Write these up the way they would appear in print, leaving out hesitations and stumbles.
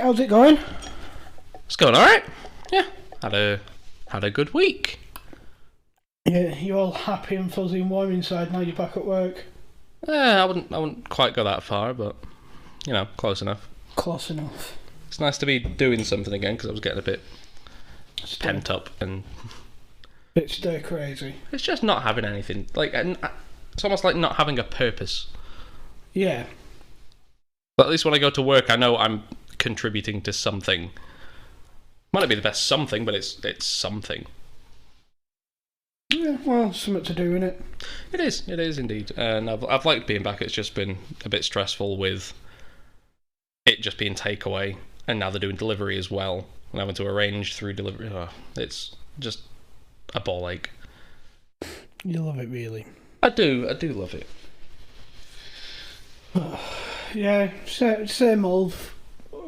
How's it going? It's going alright. Yeah. Had a good week. Yeah, you're all happy and fuzzy and warm inside now you're back at work. I wouldn't quite go that far, but close enough. Close enough. It's nice to be doing something again because I was getting a bit pent up and Bit stir crazy. it's just not having anything. It's almost like not having a purpose. Yeah. But at least when I go to work, I know I'm contributing to something. Might not be the best something, but it's something. Yeah, well, something to do in it. It is indeed. And I've liked being back. It's just been a bit stressful with it just being takeaway, and now they're doing delivery as well. And having to arrange through delivery. Oh, it's just a ball ache. You love it, really. I do love it. Yeah, same old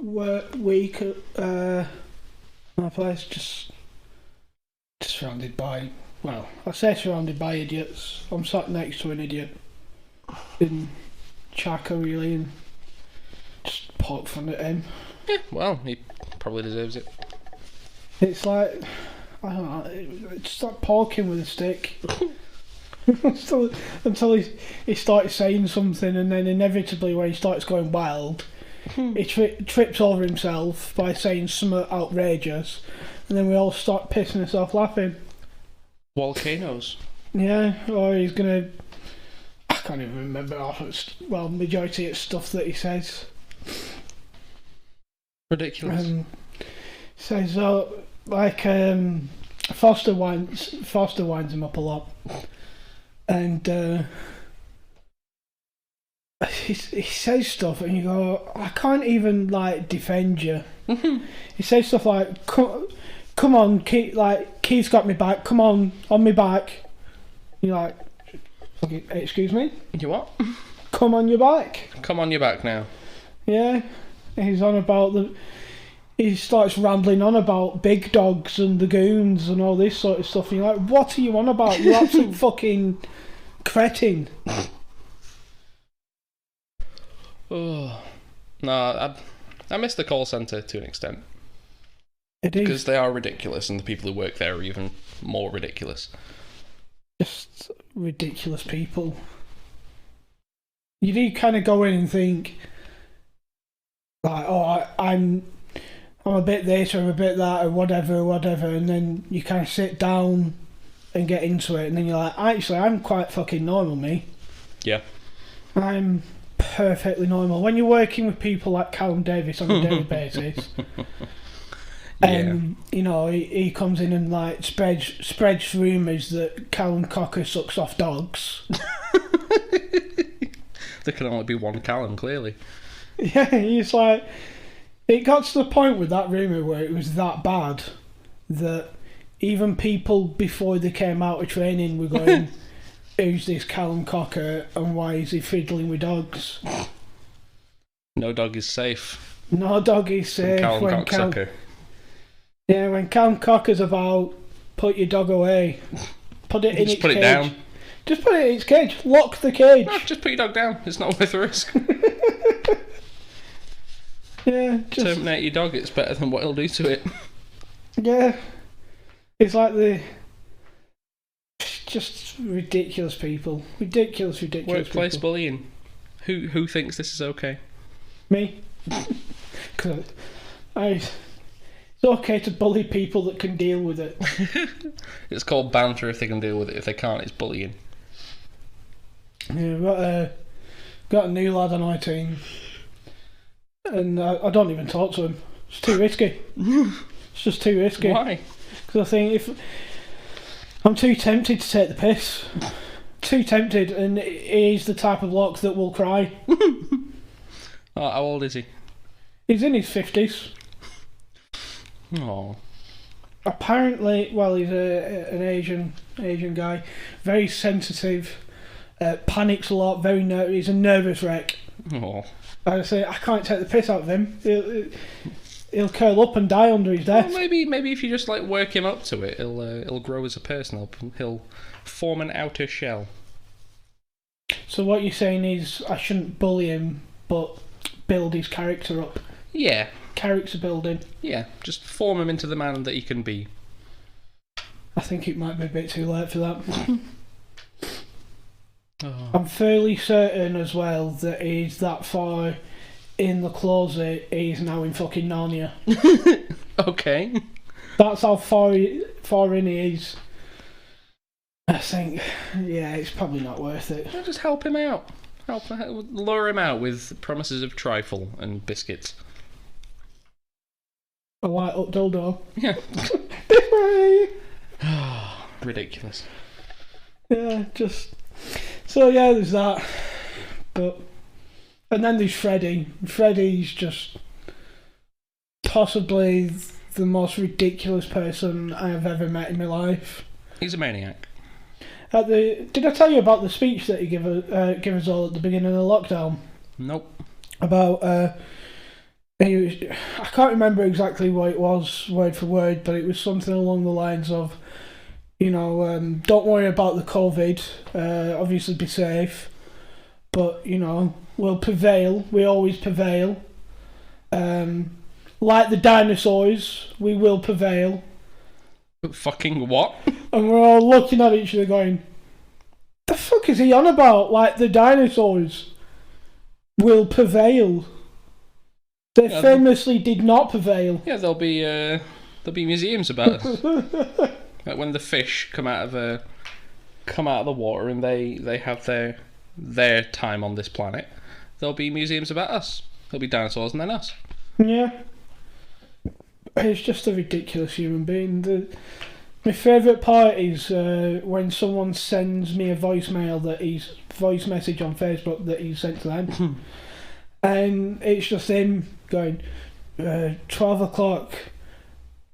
week at my place. Just surrounded by, well, I say surrounded by idiots. I'm sat next to an idiot in Chaka, really, and just poke fun at him. Yeah, well, he probably deserves it. It's like, I don't know, it's like poking with a stick. until he started saying something, and then inevitably when he starts going wild, he trips over himself by saying something outrageous, and then we all start pissing ourselves laughing. Volcanoes. Yeah, or he's gonna, I can't even remember majority of stuff that he says. Ridiculous. Says Foster winds him up a lot. And he says stuff, and you go, I can't even defend you. He says stuff like, "Come on, Keith's got me back. Come on me back." You're like, "Excuse me? You what? Come on your back." Come on your back now. Yeah, he's on about he starts rambling on about big dogs and the goons and all this sort of stuff. And you're like, what are you on about? You absolute fucking cretin. Oh. No, I miss the call centre to an extent. It is. Because they are ridiculous, and the people who work there are even more ridiculous. Just ridiculous people. You do kind of go in and think, like, oh, I'm a bit this or I'm a bit that or whatever, and then you kind of sit down and get into it, and then you're like, actually, I'm quite fucking normal, me. Yeah. I'm perfectly normal. When you're working with people like Callum Davis on a daily basis, and he comes in and spreads rumours that Callum Cocker sucks off dogs. There can only be one Callum, clearly. Yeah, he's like, it got to the point with that rumour where it was that bad that even people before they came out of training were going, who's this Callum Cocker and why is he fiddling with dogs? No dog is safe. No dog is safe. Callum Cocksucker. Yeah, when Callum Cocker's about, put your dog away. Put it in its cage. Just put it down. Just put it in its cage. Lock the cage. No, just put your dog down. It's not worth the risk. Yeah, terminate your dog. It's better than what he'll do to it. Yeah, it's like just ridiculous people. Ridiculous Workplace people. bullying. Who thinks this is okay? Me. Because it's okay to bully people that can deal with it. It's called banter if they can deal with it. If they can't, it's bullying. Yeah, got a new lad on our team. And I don't even talk to him. It's too risky. It's just too risky. Why? Because I think if I'm too tempted to take the piss, too tempted, and he's the type of bloke that will cry. Oh, how old is he? He's in his 50s. Oh. Apparently, well, he's an Asian guy, very sensitive, panics a lot, very nervous. He's a nervous wreck. Oh. I say I can't take the piss out of him. He'll curl up and die under his desk. Well, maybe if you just work him up to it, he'll grow as a person. He'll form an outer shell. So what you're saying is I shouldn't bully him, but build his character up. Yeah. Character building. Yeah. Just form him into the man that he can be. I think it might be a bit too late for that. Oh. I'm fairly certain as well that he's that far in the closet, he's now in fucking Narnia. Okay. That's how far in he is. I think, yeah, it's probably not worth it. I'll just help him out. Lure him out with promises of trifle and biscuits. A light up dildo. Yeah. This way! Ridiculous. Yeah, just... So yeah, there's that. And then there's Freddy. Freddy's just possibly the most ridiculous person I have ever met in my life. He's a maniac. Did I tell you about the speech that he gave us all at the beginning of the lockdown? Nope. About I can't remember exactly what it was word for word, but it was something along the lines of, don't worry about the COVID. Obviously, be safe, but we'll prevail. We always prevail. Like the dinosaurs, we will prevail. Fucking what? And we're all looking at each other going, the fuck is he on about? Like the dinosaurs will prevail. They famously did not prevail. Yeah, there'll be museums about us. Like when the fish come out of the water and they have their time on this planet, there'll be museums about us. There'll be dinosaurs and then us. Yeah. He's just a ridiculous human being. My favourite part is when someone sends me a voice message on Facebook that he's sent to them. And it's just him going, 12 o'clock,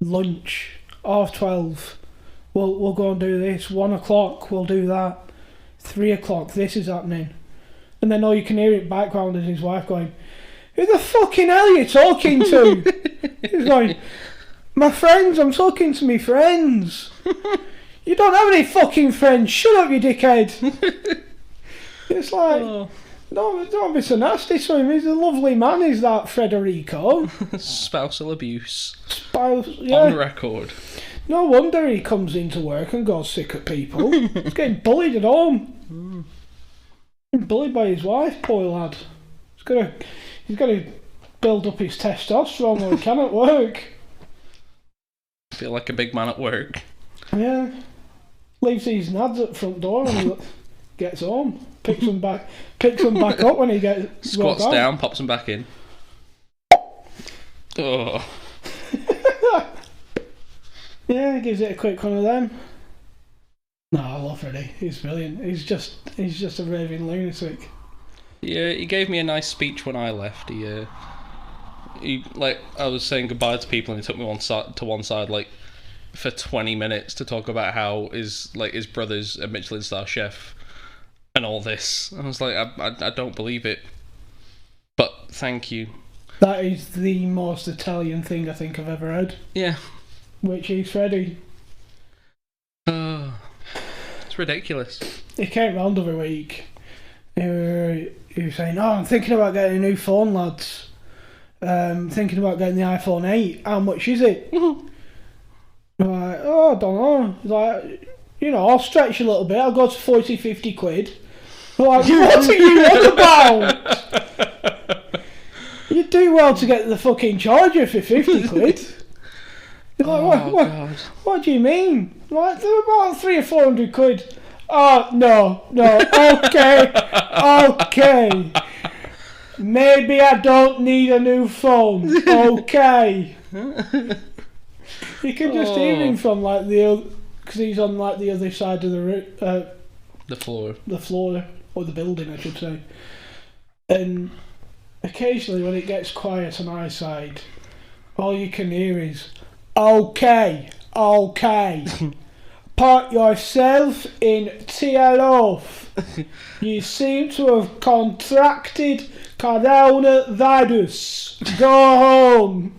lunch, 12:30, we'll go and do this, 1 o'clock, we'll do that, 3 o'clock, this is happening. And then all you can hear in the background is his wife going, who the fucking hell are you talking to? He's going, my friends, I'm talking to me friends. You don't have any fucking friends, shut up you dickhead. It's like, no, don't be so nasty to him, he's a lovely man, is that Federico. Spousal abuse. Yeah. On record. No wonder he comes into work and goes sick at people. He's getting bullied at home. Being bullied by his wife, poor lad. He's got to build up his testosterone while he can at work. Feel like a big man at work. Yeah. Leaves these nads at the front door when he gets home. Picks them back up when he gets... Squats down, pops them back in. Oh. Yeah, gives it a quick one of them. No, I love Freddie. He's brilliant. He's just a raving lunatic. Yeah, he gave me a nice speech when I left. He like I was saying goodbye to people and he took me to one side like for 20 minutes to talk about how his brother's a Michelin star chef and all this. I was like, I don't believe it, but thank you. That is the most Italian thing I think I've ever heard. Yeah. Which is Freddie. It's ridiculous. He came round every week. He was saying, I'm thinking about getting a new phone, lads. Thinking about getting the iPhone 8. How much is it? I'm like, I don't know. He's like, I'll stretch a little bit. I'll go to 40, 50 quid. I'm like, what are you on about? You do well to get the fucking charger for 50 quid. He's like, what do you mean? I'm like, they're about 300 or 400 quid. Oh, no, okay. Maybe I don't need a new phone. Okay. You can just hear him from because he's on the other side of the floor. The floor, or the building, I should say. And occasionally when it gets quiet on our side, all you can hear is, okay. Put yourself in off. You seem to have contracted coronavirus. Go home.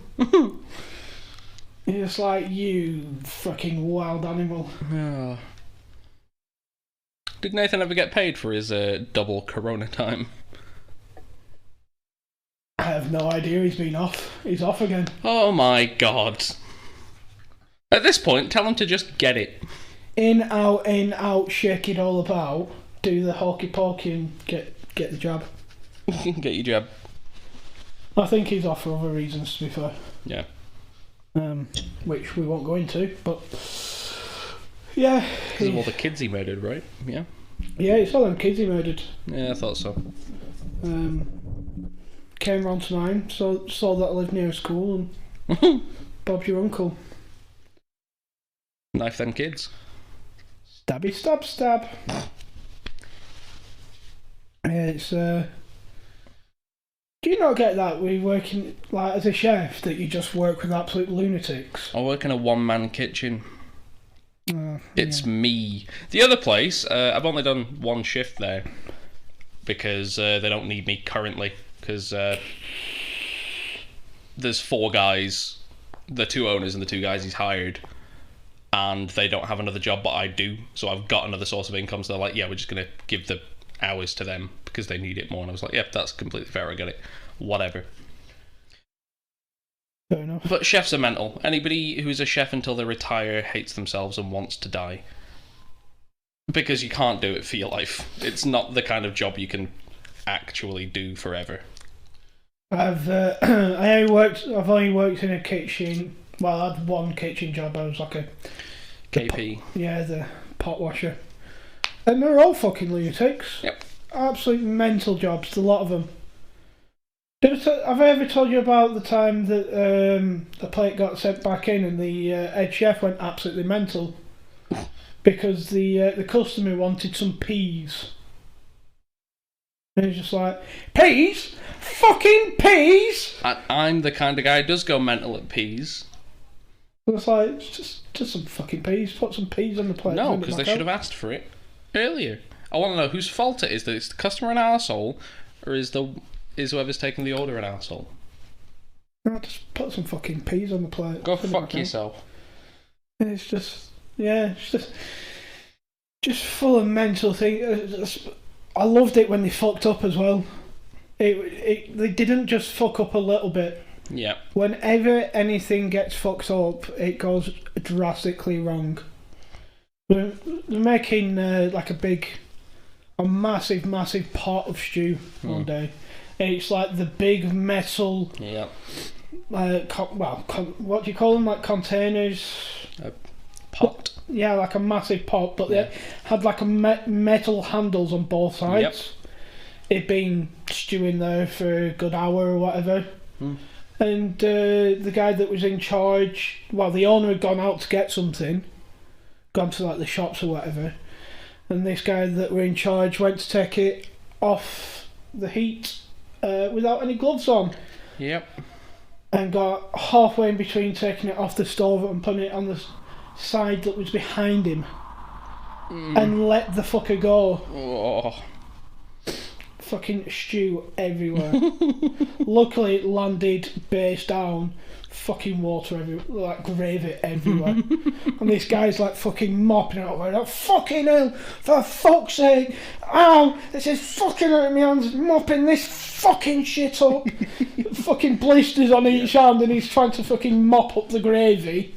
It's like, you fucking wild animal. Oh. Did Nathan ever get paid for his double corona time? I I have no idea. He's been off. He's off again. Oh my god. At this point, tell him to just get it. In, out, shake it all about, do the hokey pokey and get the jab. Get your jab. I think he's off for other reasons, to be fair. Yeah. Which we won't go into, but yeah. Because of all the kids he murdered, right? Yeah. Yeah, it's all them kids he murdered. Yeah, I thought so. Came round to mine, saw that I lived near a school, and Bob's your uncle. Knife them kids. Stabby stab stab. Yeah, it's do you not get that we working like as a chef that you just work with absolute lunatics? I work in a one-man kitchen. It's me. The other place, I've only done one shift there because they don't need me currently because there's 4 guys, the 2 owners and the 2 guys he's hired, and they don't have another job but I do, so I've got another source of income, so they're like, yeah, we're just going to give the hours to them because they need it more, and I was like, yep, that's completely fair, I get it, whatever. Fair enough. But chefs are mental. Anybody who's a chef until they retire hates themselves and wants to die. Because you can't do it for your life. It's not the kind of job you can actually do forever. I've only worked in a kitchen. Well, I had one kitchen job. I was like a KP. The pot washer, and they're all fucking lunatics. Yep. Absolute mental jobs. A lot of them. Have I ever told you about the time that the plate got sent back in and the head chef went absolutely mental because the customer wanted some peas? And he's just like, peas? Fucking peas! I'm the kind of guy who does go mental at peas. And it's like, just some fucking peas. Put some peas on the plate. No, because they should have asked for it earlier. I want to know whose fault it is. That it's the customer an arsehole, or is whoever's taking the order an arsehole? No, just put some fucking peas on the plate. Go fuck yourself. It's just, just full of mental things. I loved it when they fucked up as well. They didn't just fuck up a little bit. Yeah. Whenever anything gets fucked up, it goes drastically wrong. They're making like a massive pot of stew one day. And it's like the big metal. Yeah. What do you call them? Like containers. A pot. Yeah, like a massive pot, but they had like a metal handles on both sides. Yep. It'd been stewing there for a good hour or whatever. And the guy that was in charge, the owner had gone out to get something, gone to like the shops or whatever, and this guy that were in charge went to take it off the heat without any gloves on. Yep. And got halfway in between taking it off the stove and putting it on the side that was behind him, and let the fucker go. Oh. Fucking stew everywhere. Luckily it landed base down, fucking water everywhere, like gravy everywhere. And this guy's like fucking mopping it up, like, fucking hell, for fuck's sake, ow, this is fucking hurting my hands, mopping this fucking shit up. Fucking blisters on each hand, and he's trying to fucking mop up the gravy.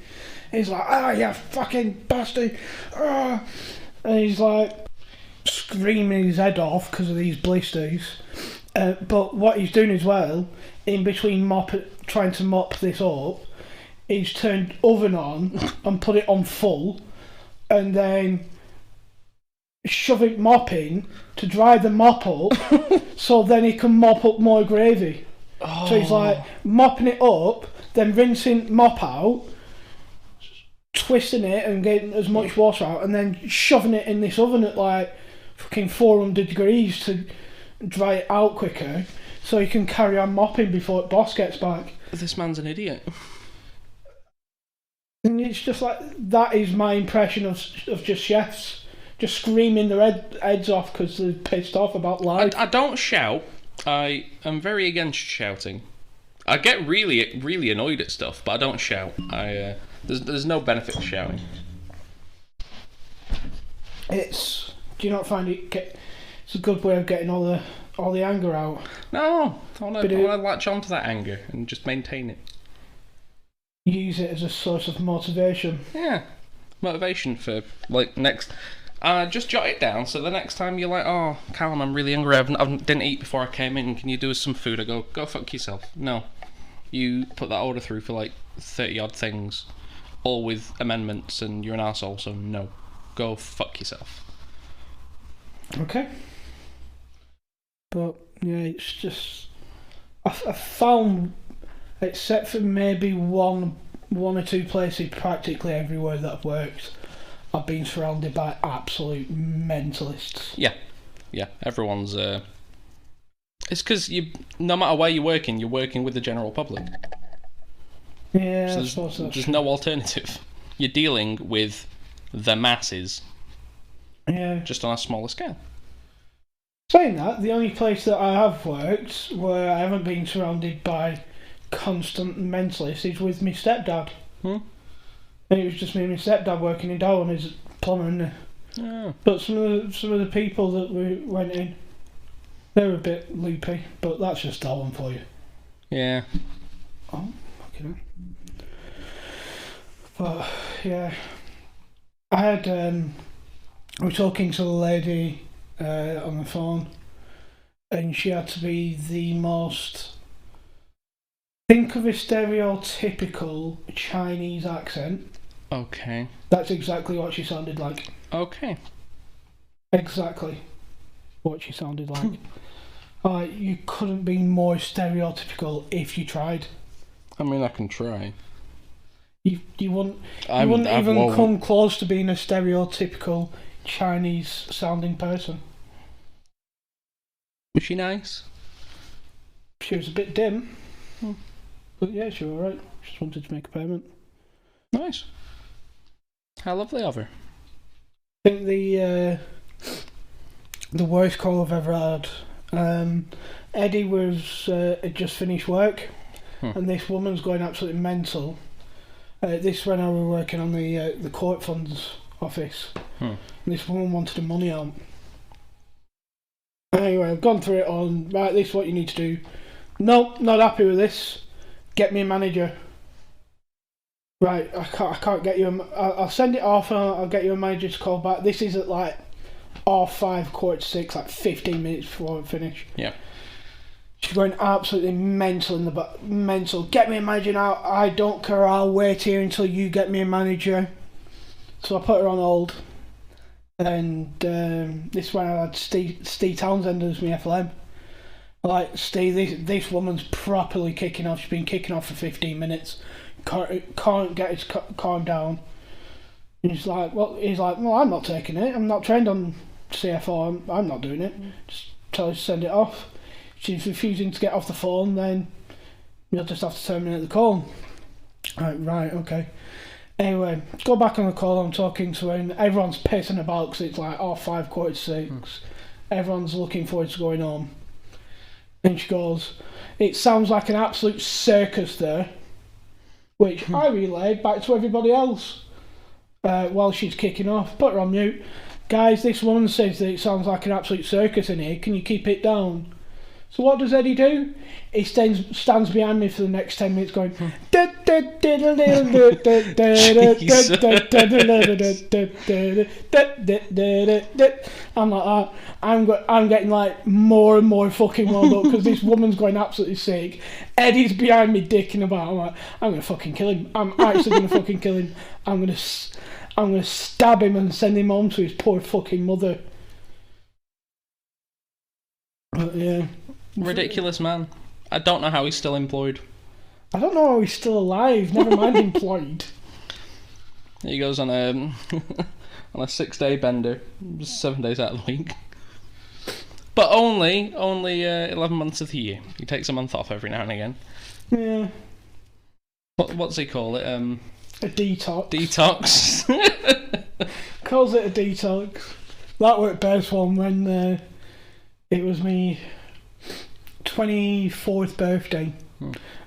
He's like, you fucking bastard. And he's like screaming his head off because of these blisters. But what he's doing as well, in between trying to mop this up, he's turned oven on and put it on full, and then shoving mop in to dry the mop up so then he can mop up more gravy. So he's like mopping it up, then rinsing mop out, twisting it and getting as much water out, and then shoving it in this oven at like fucking 400 degrees to dry it out quicker so he can carry on mopping before boss gets back. This man's an idiot. And it's just like, that is my impression of just chefs just screaming their heads off because they're pissed off about life. I don't shout. I am very against shouting. I get really annoyed at stuff, but I don't shout. There's no benefit to shouting. Do you not find it's a good way of getting all all the anger out. No, I want to latch onto that anger and just maintain it. Use it as a source of motivation. Yeah, motivation for like next. Just jot it down so the next time you're like, oh, Callum, I'm really hungry. I didn't eat before I came in. Can you do us some food? I go fuck yourself. No, you put that order through for like 30 odd things, all with amendments, and you're an arsehole. So no, go fuck yourself. Okay. But yeah, it's just I found, except for maybe one or two places, practically everywhere that I've worked, I've been surrounded by absolute mentalists. Yeah. Everyone's. It's because no matter where you're working with the general public. Yeah, so I suppose that's there's true. no alternative. You're dealing with the masses. Yeah. Just on a smaller scale. Saying that, the only place that I have worked where I haven't been surrounded by constant mentalists is with my stepdad. And it was just me and my stepdad working in Darwin as a plumber. Yeah. But some of the people that we went in, they were a bit loopy. But that's just Darwin for you. Yeah. Oh, okay. But yeah, I had I was talking to the lady on the phone, and she had to be the most. Think of a stereotypical Chinese accent. Okay. That's exactly what she sounded like. Okay. Exactly what she sounded like. You couldn't be more stereotypical if you tried. I mean, I can try. You wouldn't even come close to being a stereotypical Chinese sounding person. Was she nice? She was a bit dim. But yeah, she was alright. Just wanted to make a payment. Nice. How lovely of her. I think the worst call I've ever had. Eddie had just finished work, and this woman's going absolutely mental. This when I was working on the court funds office. And this woman wanted the money out. Anyway, I've gone through it on, right, this is what you need to do. Nope, not happy with this. Get me a manager. Right, I can't get you I'll send it off and I'll get you a manager to call back. This is at like 5:45, 6:15, like 15 minutes before I finish. Yeah. She's going absolutely mental mental. Get me a manager now. I don't care. I'll wait here until you get me a manager. So I put her on hold. And this is when I had Steve Townsend as my FLM. Like, Steve, this woman's properly kicking off. She's been kicking off for 15 minutes. Can't get her to calm down. And he's like, well, I'm not taking it. I'm not trained on CFO. I'm not doing it. Just tell her to send it off. She's refusing to get off the phone, then you'll just have to terminate the call. Right, okay. Anyway, go back on the call. I'm talking to her, and everyone's pissing about because it's like 5:45. Everyone's looking forward to going home. And she goes, it sounds like an absolute circus there, which I relayed back to everybody else while she's kicking off. Put her on mute. Guys, this woman says that it sounds like an absolute circus in here. Can you keep it down? So what does Eddie do? He stands behind me for the next 10 minutes going... I'm like that. I'm getting like more and more fucking wound up because this woman's going absolutely sick. Eddie's behind me dicking about. I'm like, I'm going to fucking kill him. I'm actually going to fucking kill him. I'm going to stab him and send him home to his poor fucking mother. But yeah... Ridiculous man. I don't know how he's still employed. I don't know how he's still alive, never mind employed. He goes on a on a 6-day bender, 7 days out of the week. But only 11 months of the year. He takes a month off every now and again. Yeah. What's he call it? A detox. Detox. Calls it a detox. That worked best one when it was me 24th birthday.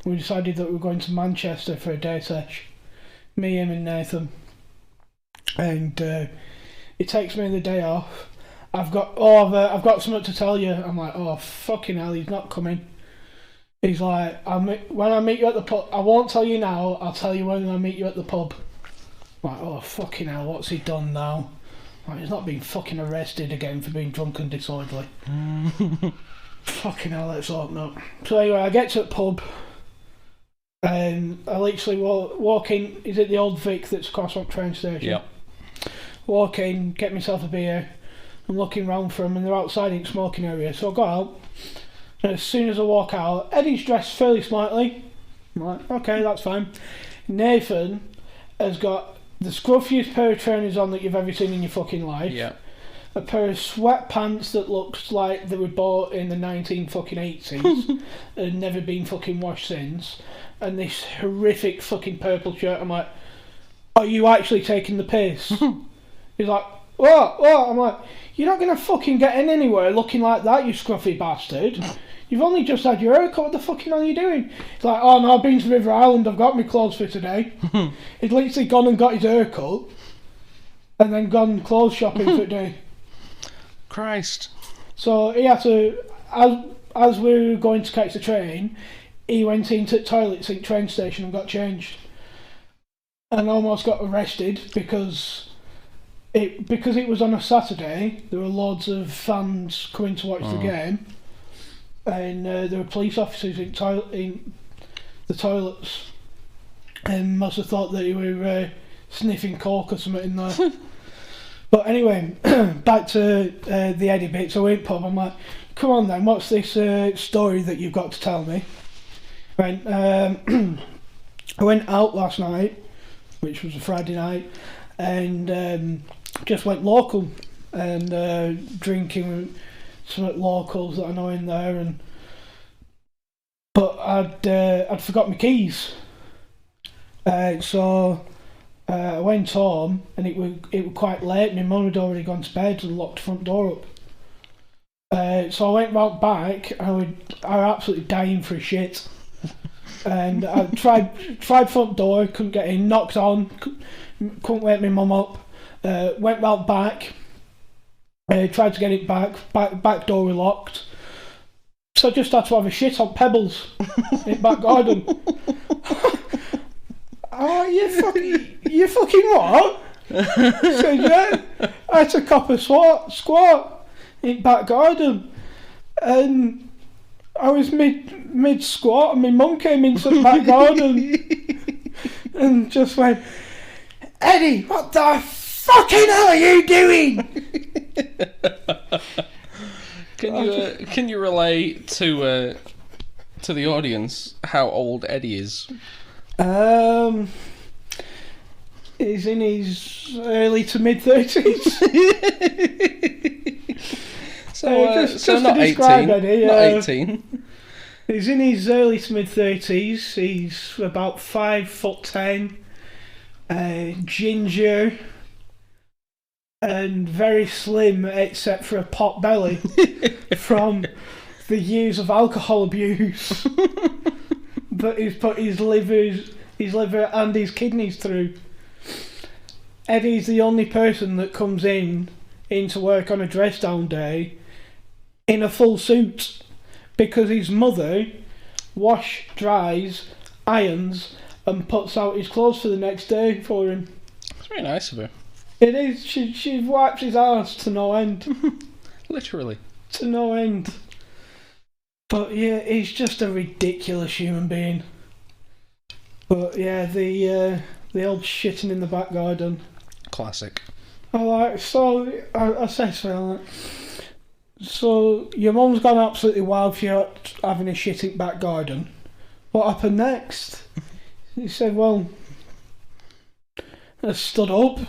We decided that we were going to Manchester for a day sesh. Me, him and Nathan. And he takes me the day off. I've got something to tell you. I'm like, oh fucking hell, he's not coming. He's like, when I meet you at the pub, I won't tell you now. I'll tell you when I meet you at the pub. I'm like, oh fucking hell, what's he done now? Like, he's not been fucking arrested again for being drunk and disorderly. Fucking hell, let's hope not. So anyway, I get to the pub, and I literally walk in. Is it the Old Vic that's across from train station? Yep. Walk in, get myself a beer. I'm looking round for them, and they're outside in the smoking area. So I go out, and as soon as I walk out, Eddie's dressed fairly smartly. I'm like, okay, that's fine. Nathan has got the scruffiest pair of trainers on that you've ever seen in your fucking life. Yeah. A pair of sweatpants that looks like they were bought in the 1980s and never been fucking washed since. And this horrific fucking purple shirt. I'm like, are you actually taking the piss? He's like, what? I'm like, you're not going to fucking get in anywhere looking like that, you scruffy bastard. You've only just had your haircut, what the fucking are you doing? He's like, oh no, I've been to River Island, I've got my clothes for today. He'd literally gone and got his haircut and then gone clothes shopping for the day. Christ. So he had to, as we were going to catch the train, he went into the toilets in the train station and got changed. And almost got arrested because it was on a Saturday. There were loads of fans coming to watch the game, and there were police officers in the toilets, and must have thought that he were sniffing coke or something in there. But anyway, back to the Eddie bit. So we're in pub. I'm like, come on then, what's this story that you've got to tell me? Right, I went out last night, which was a Friday night, and just went local and drinking with some locals that I know in there, but I'd forgot my keys, so I went home and it was quite late. My mum had already gone to bed and locked the front door up. So I went round back. I was absolutely dying for a shit. And I tried front door, couldn't get in, knocked on, couldn't wake my mum up, went round back, tried to get it back door was locked, so I just had to have a shit on pebbles in back garden. Oh, you fucking what? I said, yeah, I had to cop a squat in back garden, and I was mid squat and my mum came into the back garden and just went, Eddie, what the fucking hell are you doing? Can you relate to the audience how old Eddie is? He's in his early to mid 30s. So not 18. Eddie, not 18. He's in his early to mid 30s. He's about 5'10", ginger, and very slim except for a pot belly from the years of alcohol abuse that he's put his liver and his kidneys through. Eddie's the only person that comes into work on a dress down day in a full suit because his mother dries, irons and puts out his clothes for the next day for him. It's very nice of her. It is. She wipes his arse to no end. Literally. To no end. But yeah, he's just a ridiculous human being. But yeah, the old shitting in the back garden. Classic. I say so. So your mum's gone absolutely wild for you having a shit in back garden. What happened next? He said, well, I stood up,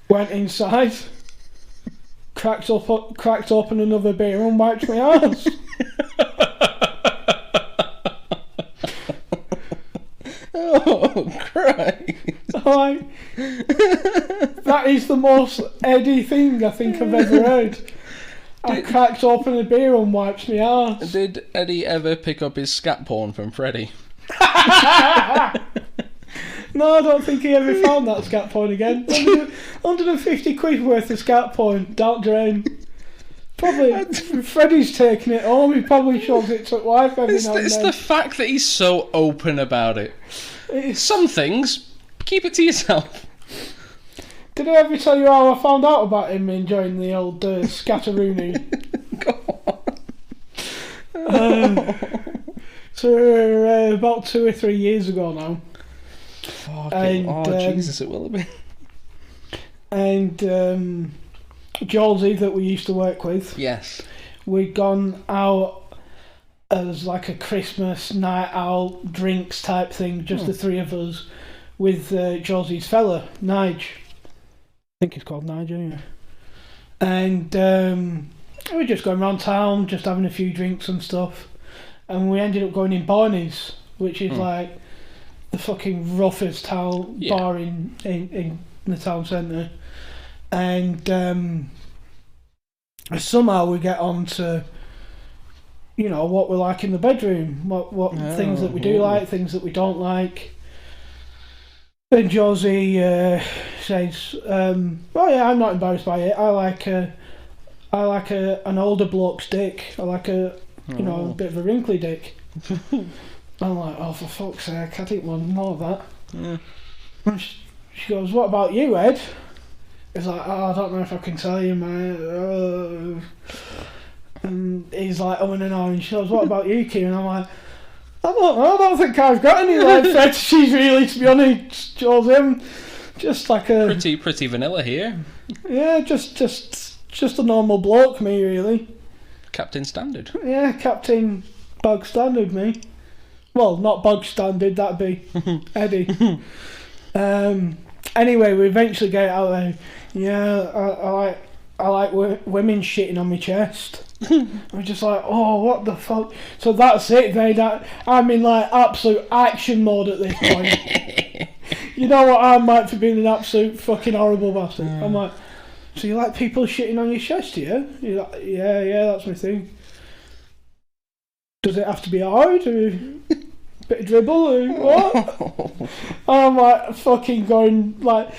went inside, cracked open another beer and wiped my ass. Oh, Christ. That is the most Eddie thing I think I've ever heard. I cracked open a beer and wiped my arse. Did Eddie ever pick up his scat porn from Freddie? No, I don't think he ever found that scat porn again. 150 quid worth of scat porn, dark drain. Probably Freddie's taking it home. He probably shows it to his wife every now and then. It's the fact that he's so open about it. Some things, keep it to yourself. Did I ever tell you how I found out about him enjoying the old scatteroony? Go on. So about 2 or 3 years ago now. Jesus, it will have been. And Jolsey, that we used to work with, Yes, we'd gone out as like a Christmas night out, drinks type thing, just the three of us, with Jolsey's fella, Nige. I think he's called Nige anyway. And we were just going around town, just having a few drinks and stuff. And we ended up going in Barney's, which is like the fucking roughest bar in the town centre. And somehow we get on to, you know, what we're like in the bedroom, what things that we do like, things that we don't like. And Josie says, "Oh yeah, I'm not embarrassed by it. I like an older bloke's dick. I like a bit of a wrinkly dick." I'm like, "Oh, for fuck's sake, I didn't want more of that." Yeah. And she goes, "What about you, Ed?" He's like, "Oh, I don't know if I can tell you, mate." And he's like, "Oh, no." And she goes, "What about you, Kieran?" I'm like, "I don't know. I don't think I've got any like fetishes really, to be honest, Josie. I'm just like a pretty vanilla here. Yeah, just a normal bloke, me really. Captain Standard. Yeah, Captain Bog Standard, me. Well, not Bog Standard. That'd be Eddie. Anyway, we eventually get out there. Yeah, I like women shitting on my chest. I'm just like, oh, what the fuck? So that's it. I'm in like absolute action mode at this point. You know what I'm like for being an absolute fucking horrible bastard. I'm like, so you like people shitting on your chest, yeah? You're like, yeah, that's my thing. Does it have to be hard or bit of dribble or what? I'm like fucking going like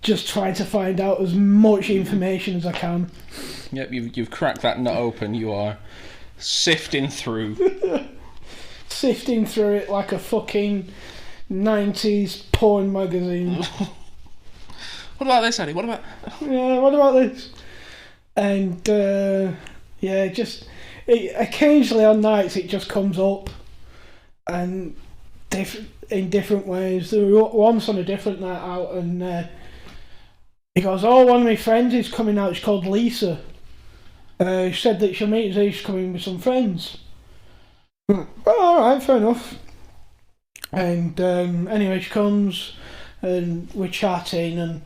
just trying to find out as much information as I can. Yep, you've cracked that nut open. You are sifting through it like a fucking 90s porn magazine. What about this, Eddie? What about this? And just occasionally on nights it just comes up, and in different ways. There was once on a different night out, and he goes, "Oh, one of my friends is coming out. She's called Lisa. She said that she'll meet us here. She's coming with some friends." Well, alright, fair enough. And anyway, she comes and we're chatting, and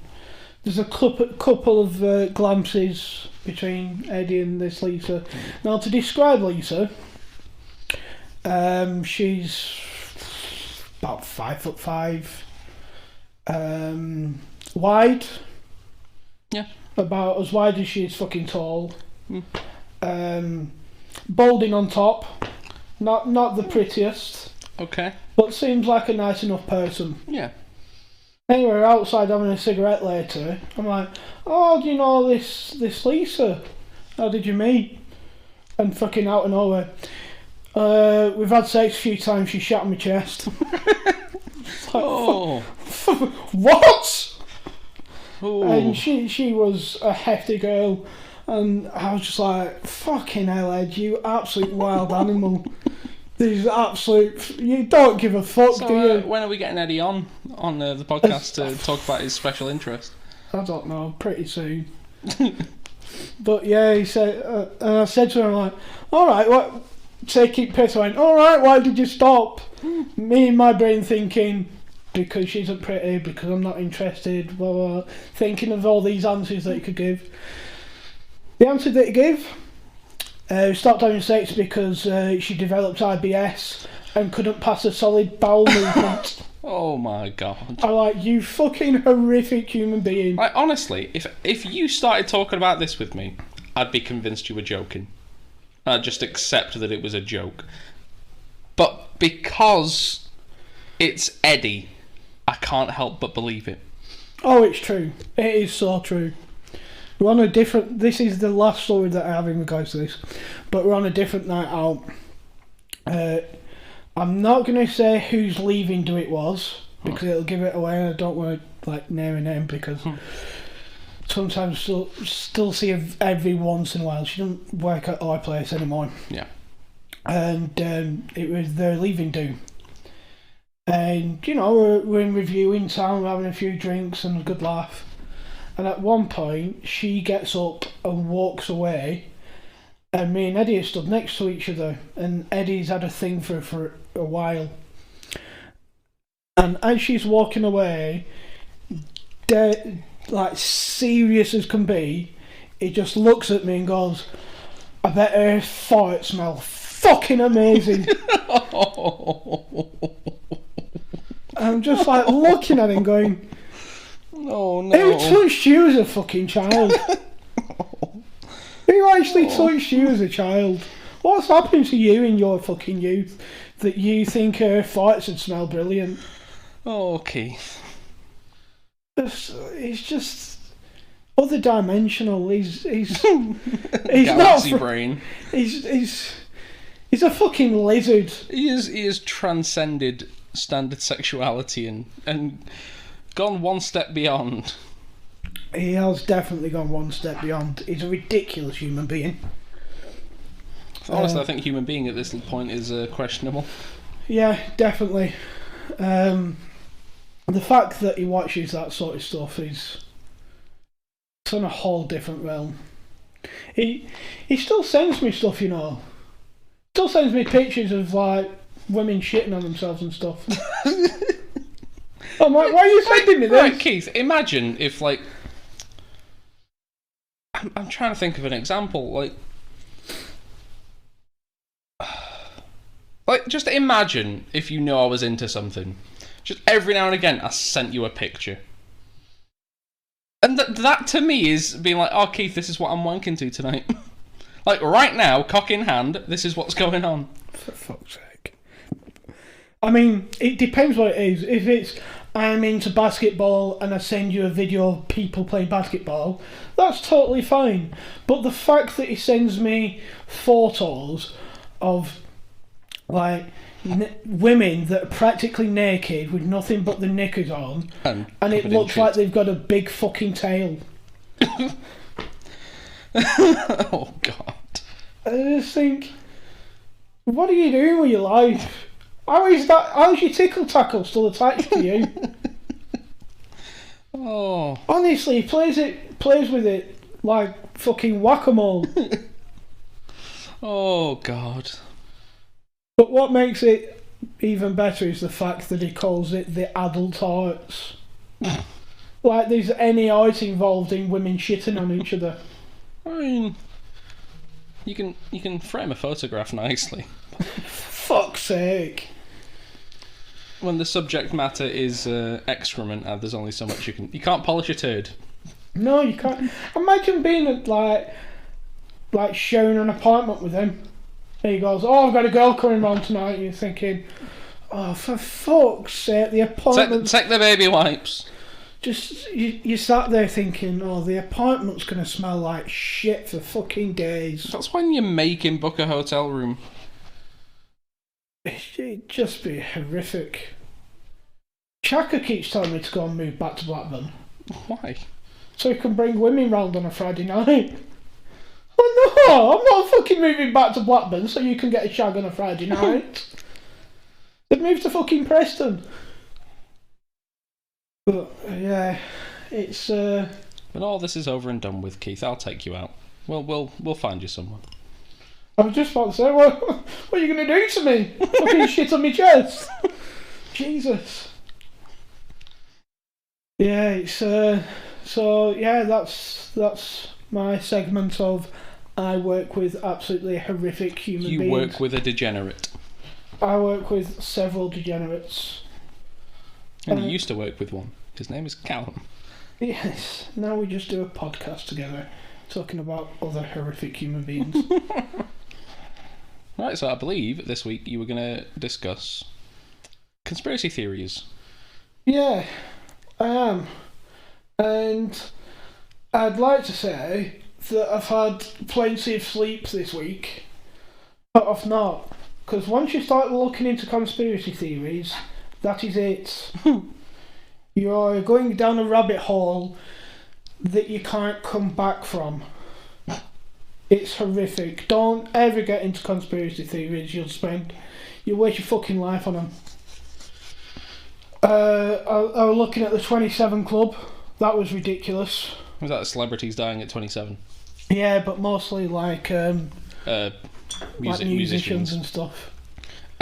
there's a couple of glances between Eddie and this Lisa. Now, to describe Lisa, she's about 5'5", wide. Yeah. About as wide as she is fucking tall. Balding on top. Not the prettiest. Okay. But seems like a nice enough person. Yeah. Anyway, we're outside having a cigarette later. I'm like, "Oh, do you know this Lisa? How did you meet?" And fucking out of nowhere, "We've had sex a few times. She shat on my chest." Like, oh. What? Ooh. And she was a hefty girl, and I was just like, "Fucking hell, Ed, you absolute wild animal." These absolute, you don't give a fuck, So, do you? when are we getting Eddie on the podcast to talk about his special interest? I don't know, pretty soon. But yeah, he said, and I said to him, like, "Alright, what?" Taking piss, I went, "Alright, why did you stop?" Me in my brain thinking, because she isn't pretty, because I'm not interested, blah, blah, blah. Thinking of all these answers that he could give. The answer that he gave, stopped having sex because she developed IBS and couldn't pass a solid bowel movement. Oh my god. I'm like, you fucking horrific human being. Like, honestly, if you started talking about this with me, I'd be convinced you were joking. I'd just accept that it was a joke. But because it's Eddie, I can't help but believe it. Oh, it's true. It is so true. we're on a different. This is the last story that I have in regards to this, but we're on a different night out. I'm not going to say whose leaving do it was because it'll give it away. I don't want to like name a name because sometimes still see her every once in a while. She doesn't work at our place anymore. Yeah. And it was their leaving do. And, you know, we're in reviewing town, we're having a few drinks and a good laugh. And at one point, she gets up and walks away. And me and Eddie are stood next to each other. And Eddie's had a thing for her for a while. And as she's walking away, like serious as can be, he just looks at me and goes, I bet her fart smell fucking amazing. I'm just like looking at him going, oh no. Who touched you as a fucking child? Who actually touched you as a child? What's happened to you in your fucking youth that you think her farts would smell brilliant? Oh, Keith. He's just other dimensional. He's Galaxy not brain. He's a fucking lizard. He is transcended standard sexuality and gone one step beyond. He has definitely gone one step beyond. He's a ridiculous human being. Honestly, I think human being at this point is questionable. Yeah, definitely. The fact that he watches that sort of stuff is it's on a whole different realm. He still sends me stuff, you know. Still sends me pictures of like women shitting on themselves and stuff. I'm like, why are you sending me this? Right, Keith, imagine if like I'm trying to think of an example, like just imagine if you know I was into something. Just every now and again I sent you a picture. And that to me is being like, oh Keith, this is what I'm wanking to tonight. Like right now, cock in hand, this is what's going on. For fuck's sake. I mean, it depends what it is. If it's I'm into basketball and I send you a video of people playing basketball, that's totally fine. But the fact that he sends me photos of like women that are practically naked with nothing but the knickers on, and it looks like they've got a big fucking tail. Oh God! I just think, what are you doing with your life? How's your tickle tackle still attached to you? Oh. Honestly, he plays with it like fucking whack-a-mole. Oh God. But what makes it even better is the fact that he calls it the adult arts. Like there's any art involved in women shitting on each other. I mean, you can frame a photograph nicely. Fuck's sake. When the subject matter is excrement, there's only so much you can't polish a turd. No, you can't. Imagine being like sharing an apartment with him. And he goes, oh, I've got a girl coming round tonight. And you're thinking, oh, for fuck's sake, the apartment. Take the baby wipes. Just you sat there thinking, oh, the apartment's gonna smell like shit for fucking days. That's when you make him book a hotel room. It'd just be horrific. Chaka keeps telling me to go and move back to Blackburn. Why? So he can bring women round on a Friday night. Well, no, I'm not fucking moving back to Blackburn so you can get a shag on a Friday night. They've moved to fucking Preston. But yeah, it's When all this is over and done with, Keith, I'll take you out. We'll find you someone. I was just about to say, what are you going to do to me? Fucking shit on my chest. Jesus. Yeah, it's so yeah, that's my segment of I work with absolutely horrific human beings. You work with a degenerate. I work with several degenerates. And you used to work with one. His name is Callum. Yes. Now we just do a podcast together, talking about other horrific human beings. Right, so I believe this week you were going to discuss conspiracy theories. Yeah, I am. And I'd like to say that I've had plenty of sleep this week, but I've not. Because once you start looking into conspiracy theories, that is it. You're going down a rabbit hole that you can't come back from. It's horrific. Don't ever get into conspiracy theories. You'll waste your fucking life on them. I was looking at the 27 Club. That was ridiculous. Was that celebrities dying at 27? Yeah, but mostly like musicians and stuff.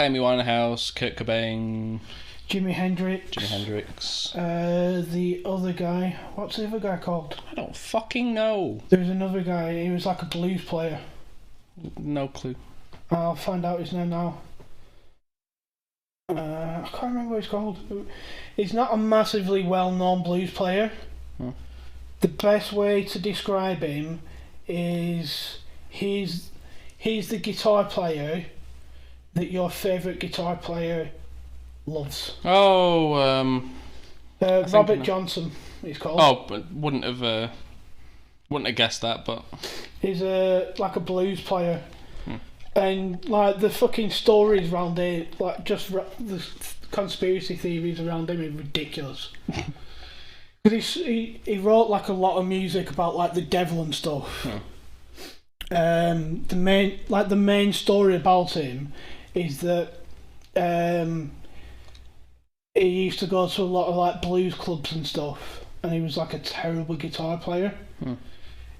Amy Winehouse, Kurt Cobain, Jimi Hendrix. The other guy. What's the other guy called? I don't fucking know. There's another guy. He was like a blues player. No clue. I'll find out his name now. I can't remember what he's called. He's not a massively well-known blues player. The best way to describe him is he's the guitar player that your favourite guitar player loves. Oh, Robert Johnson, he's called. Oh, but wouldn't have guessed that, but he's like a blues player, and like the fucking stories around it, like just the conspiracy theories around him are ridiculous. Because he wrote like a lot of music about like the devil and stuff. The main story about him is that he used to go to a lot of like blues clubs and stuff, and he was like a terrible guitar player.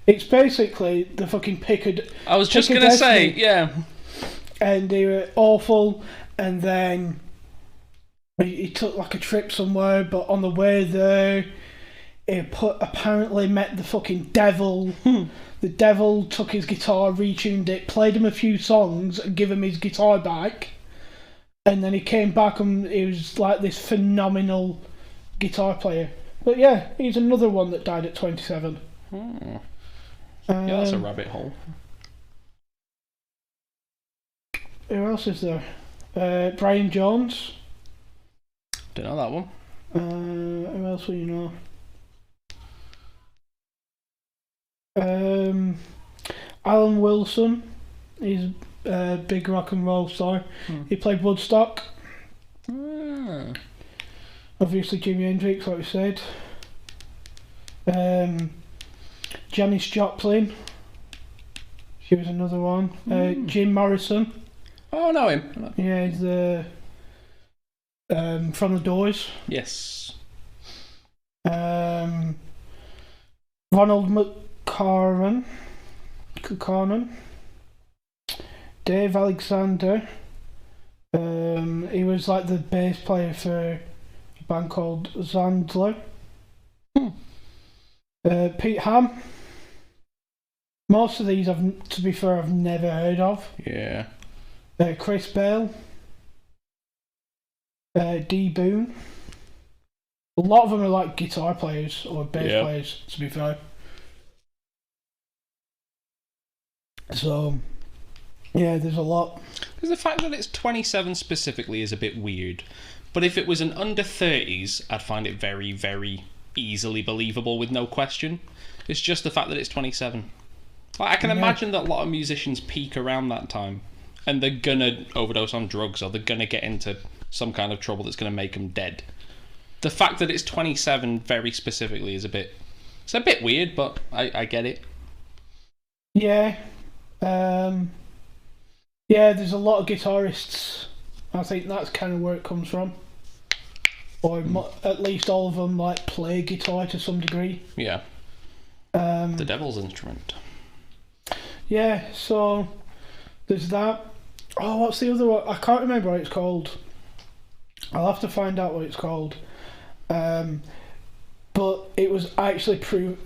It's basically the fucking I was just gonna say, yeah. And they were awful, and then he took like a trip somewhere, but on the way there, he apparently met the fucking devil. The devil took his guitar, retuned it, played him a few songs, and gave him his guitar back. And then he came back and he was like this phenomenal guitar player. But yeah, he's another one that died at 27. Yeah, that's a rabbit hole. Who else is there? Brian Jones. Don't know that one. Who else will you know? Alan Wilson. He's a big rock and roll star. He played Woodstock. Obviously Jimi Hendrix, like we said. Janis Joplin. She was another one. Jim Morrison. Oh, I know him. Yeah, he's from the Doors. Yes. Ronald McCarran. Dave Alexander. He was like the bass player for a band called Zandler. Pete Ham. Most of these, to be fair, I've never heard of. Yeah. Chris Bale. D. Boone. A lot of them are like guitar players or bass players, to be fair. So, yeah, there's a lot. Because the fact that it's 27 specifically is a bit weird. But if it was an under 30s, I'd find it very, very easily believable with no question. It's just the fact that it's 27. Like, I can imagine that a lot of musicians peak around that time and they're gonna overdose on drugs or they're gonna get into some kind of trouble that's gonna make them dead. The fact that it's 27 very specifically is a bit weird, but I get it. Yeah. Yeah, there's a lot of guitarists. I think that's kind of where it comes from. Or at least all of them like play guitar to some degree. Yeah. The devil's instrument. Yeah, so there's that. Oh, what's the other one? I can't remember what it's called. I'll have to find out what it's called. But it was actually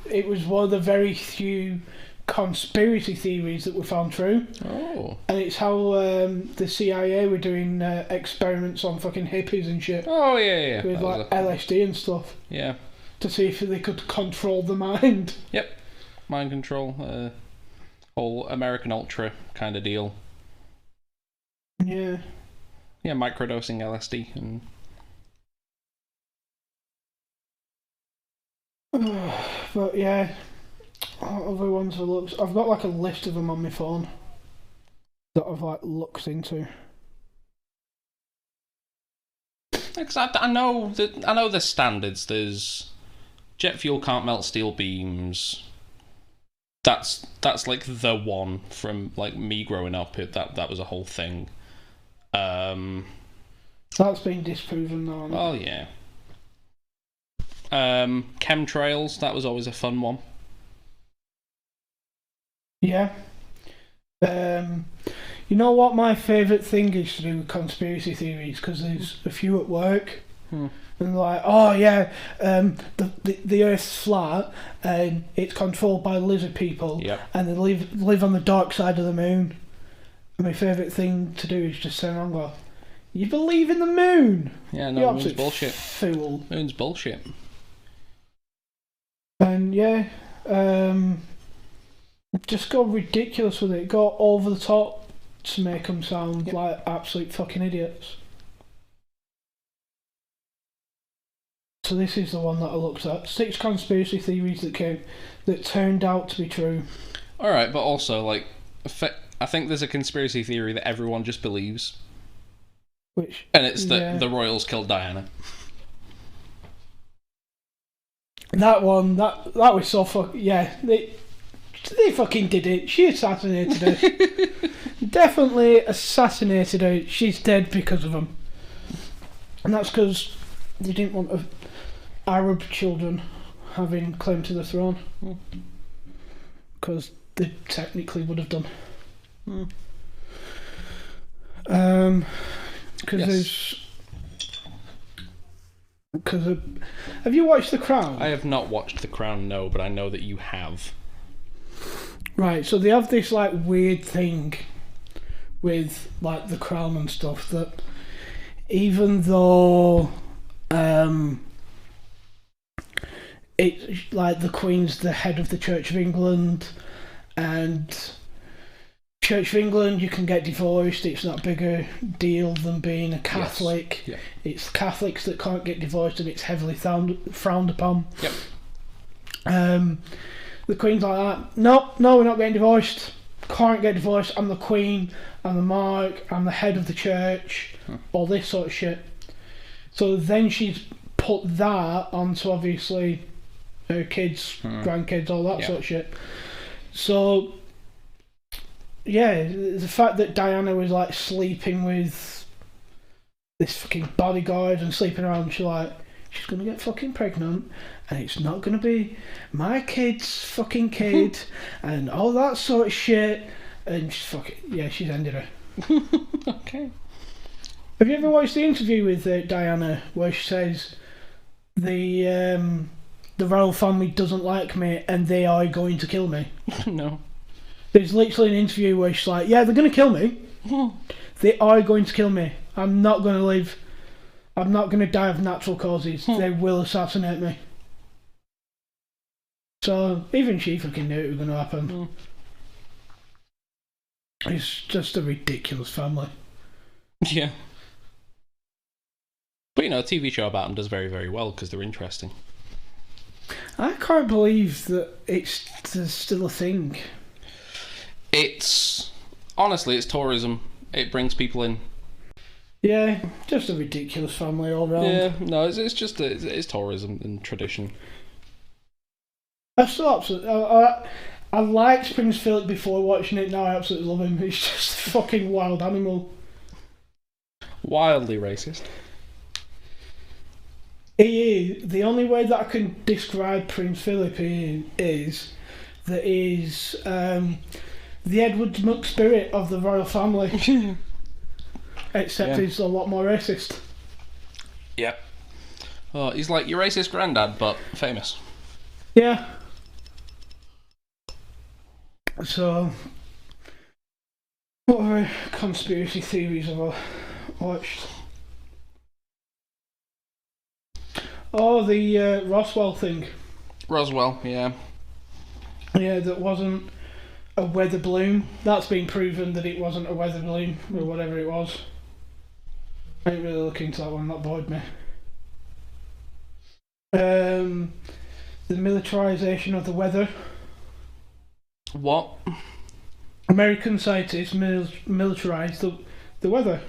it was one of the very few conspiracy theories that were found true. Oh. And it's how the CIA were doing experiments on fucking hippies and shit. Oh, yeah. With like LSD and stuff. Yeah. To see if they could control the mind. Yep. Mind control. Whole American Ultra kind of deal. Yeah. Yeah, microdosing LSD and... But yeah, other ones I looked. I've got like a list of them on my phone that I've like looked into. Because I know the standards. There's jet fuel can't melt steel beams. That's like the one from like me growing up. That was a whole thing. That's been disproven now. Oh yeah. Chemtrails, that was always a fun one. Yeah. You know what my favourite thing is to do with conspiracy theories? Because there's a few at work. And they're like, oh yeah, the Earth's flat and it's controlled by lizard people. Yep. And they live on the dark side of the moon. And my favourite thing to do is just turn around and go, you believe in the moon? Yeah, no, you moon's bullshit. Fool. Moon's bullshit. And yeah, just go ridiculous with it. Go over the top to make them sound like absolute fucking idiots. So this is the one that I looked at. 6 conspiracy theories that turned out to be true. Alright, but also, like, I think there's a conspiracy theory that everyone just believes. And it's that the royals killed Diana. That one, that was so they fucking did it. She assassinated her. Definitely assassinated her. She's dead because of them. And that's because they didn't want Arab children having claim to the throne. Because they technically would have done. Have you watched The Crown? I have not watched The Crown, no, but I know that you have. Right, so they have this like weird thing with like The Crown and stuff that even though it's like the Queen's the head of the Church of England, and Church of England, you can get divorced. It's not a bigger deal than being a Catholic. Yes. Yeah. It's Catholics that can't get divorced, and it's heavily frowned upon. Yep. The Queen's like that. No, we're not getting divorced. Can't get divorced. I'm the Queen. I'm the monarch. I'm the head of the church. All this sort of shit. So then she's put that onto obviously her kids, grandkids, all that sort of shit. So yeah, the fact that Diana was like sleeping with this fucking bodyguard and sleeping around, she's gonna get fucking pregnant, and it's not gonna be my kid's fucking kid, and all that sort of shit, and she's ended her. Okay. Have you ever watched the interview with Diana where she says the royal family doesn't like me and they are going to kill me? No. There's literally an interview where she's like, yeah, they're going to kill me. They are going to kill me. I'm not going to live. I'm not going to die of natural causes. They will assassinate me. So even she fucking knew it was going to happen. It's just a ridiculous family. Yeah. But a TV show about them does very, very well because they're interesting. I can't believe that it's still a thing. Honestly, it's tourism. It brings people in. Yeah, just a ridiculous family all round. Yeah, no, it's tourism and tradition. I still absolutely. I liked Prince Philip before watching it. Now I absolutely love him. He's just a fucking wild animal. Wildly racist. He is. The only way that I can describe Prince Philip is that he's the Edward McSpirit of the royal family. Except he's a lot more racist. Yep. Oh, he's like your racist granddad, but famous. Yeah. So, what other conspiracy theories have I watched? Oh, the Roswell thing. Roswell, yeah. Yeah, that wasn't a weather balloon. That's been proven that it wasn't a weather balloon, or whatever it was. I didn't really look into that one, that bored me. The militarization of the weather. What? American scientists militarized the weather.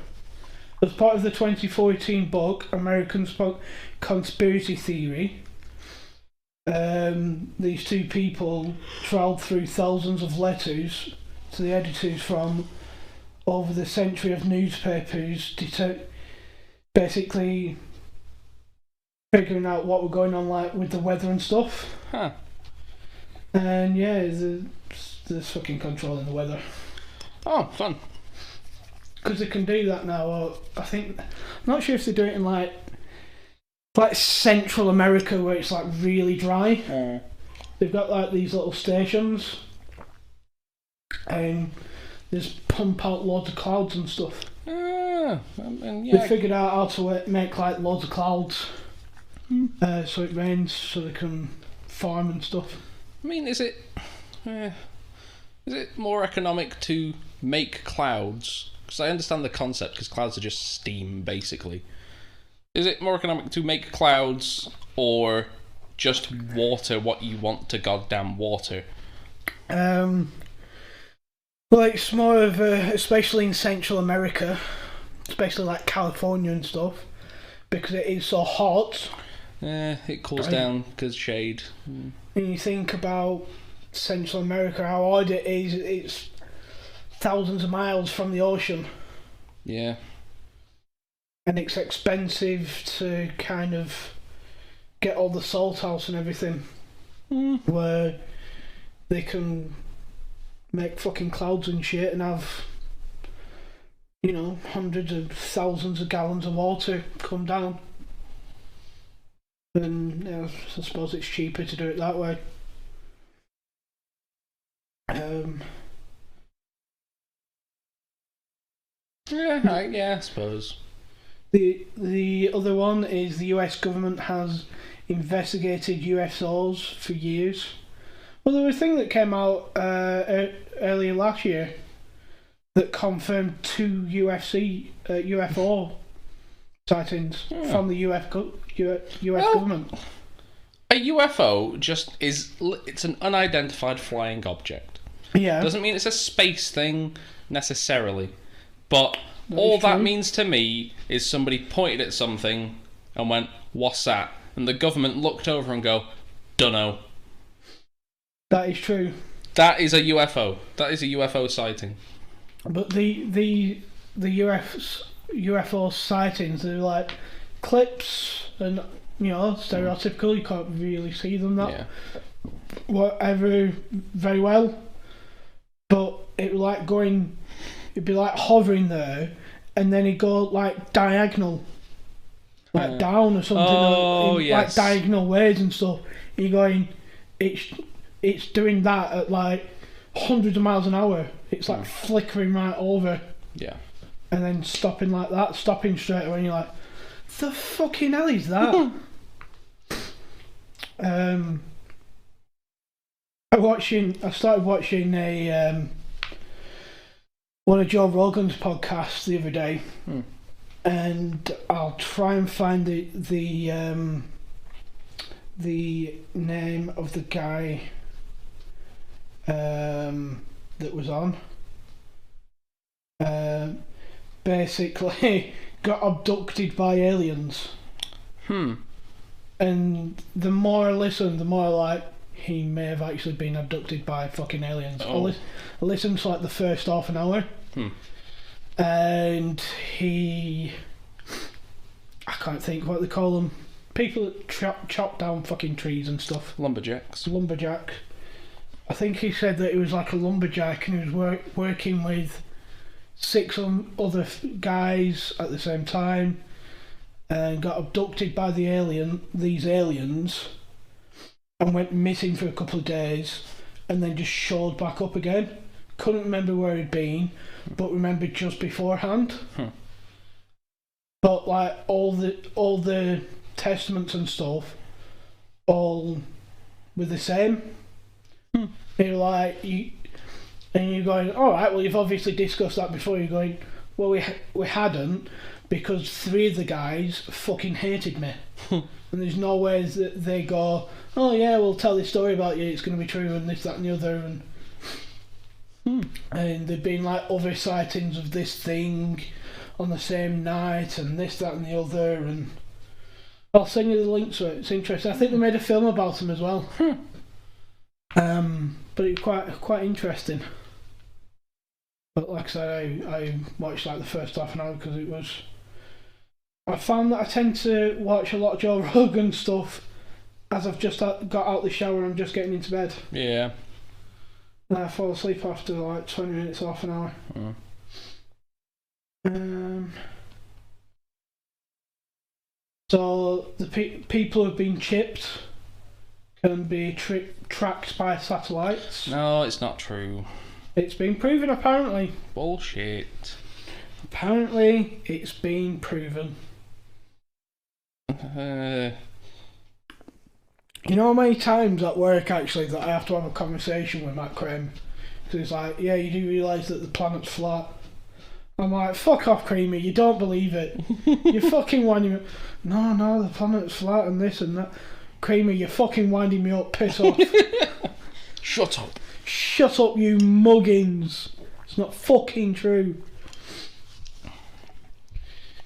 As part of the 2014 book, American Conspiracy Theory, these two people trawled through thousands of letters to the editors from over the century of newspapers, basically figuring out what were going on like with the weather and stuff. Huh. And yeah, they're fucking controlling the weather. Oh, fun. Because they can do that now. Or I'm not sure if they do it in like Central America where it's like really dry. They've got like these little stations, and they just pump out loads of clouds and stuff. Yeah. They figured out how to make like loads of clouds, so it rains, so they can farm and stuff. I mean, is it more economic to make clouds? Because I understand the concept, because clouds are just steam, basically. Is it more economic to make clouds, or just water what you want to goddamn water? Well, it's more of especially in Central America, especially like California and stuff, because it is so hot. It cools down because shade. And you think about Central America, how hot it is, it's thousands of miles from the ocean. Yeah. And it's expensive to kind of get all the salt house and everything, where they can make fucking clouds and shit and have, hundreds of thousands of gallons of water come down. And I suppose it's cheaper to do it that way. Yeah, I suppose. The other one is the US government has investigated UFOs for years. Well, there was a thing that came out earlier last year that confirmed 2 UFO sightings from the US government. A UFO just it's an unidentified flying object. Yeah. Doesn't mean it's a space thing necessarily, but all that means to me is somebody pointed at something and went, "What's that?" And the government looked over and go, "Dunno." That is true. That is a UFO. That is a UFO sighting. But the UFO sightings, they're like clips and stereotypical. You can't really see them whatever very well. But it'd be like hovering there, and then it'd go like diagonal, like down or something, like diagonal ways and stuff. And you're going, it's doing that at like hundreds of miles an hour. It's like flickering right over. Yeah. And then stopping like that, stopping straight away, and you're like, the fucking hell is that? I started watching one of Joe Rogan's podcasts the other day, and I'll try and find the name of the guy that was on. Basically got abducted by aliens. And the more I listen, the more like he may have actually been abducted by fucking aliens. I listened to like the first half an hour, and I can't think what they call them. People that chop down fucking trees and stuff. Lumberjacks. Lumberjack. I think he said that he was like a lumberjack and he was working with 6 other guys at the same time, and got abducted by these aliens, and went missing for a couple of days, and then just showed back up again. Couldn't remember where he'd been, but remembered just beforehand. But like all the testaments and stuff, all were the same. You're like and you're going, all right, well, you've obviously discussed that before. You're going, well, we hadn't, because 3 of the guys fucking hated me. And there's no way that they go, oh yeah, we'll tell this story about you, it's going to be true, and this, that and the other. And And there'd been like other sightings of this thing on the same night, and this, that, and the other. And I'll send you the link to it. It's interesting. I think they made a film about them as well. But it's quite interesting. But like I said, I watched like the first half an hour because it was. I found that I tend to watch a lot of Joe Rogan stuff as I've just got out the shower and I'm just getting into bed. Yeah. And I fall asleep after like 20 minutes, half an hour. So the people who've been chipped can be tracked by satellites. No, it's not true. It's been proven, apparently. Bullshit. Apparently, it's been proven. You know how many times at work, actually, that I have to have a conversation with Matt Creme? Because he's like, yeah, you do realise that the planet's flat. I'm like, fuck off, Creamy, you don't believe it. You're fucking winding me up. No, the planet's flat and this and that. Creamy, you're fucking winding me up, piss off. Shut up. Shut up, you muggins. It's not fucking true.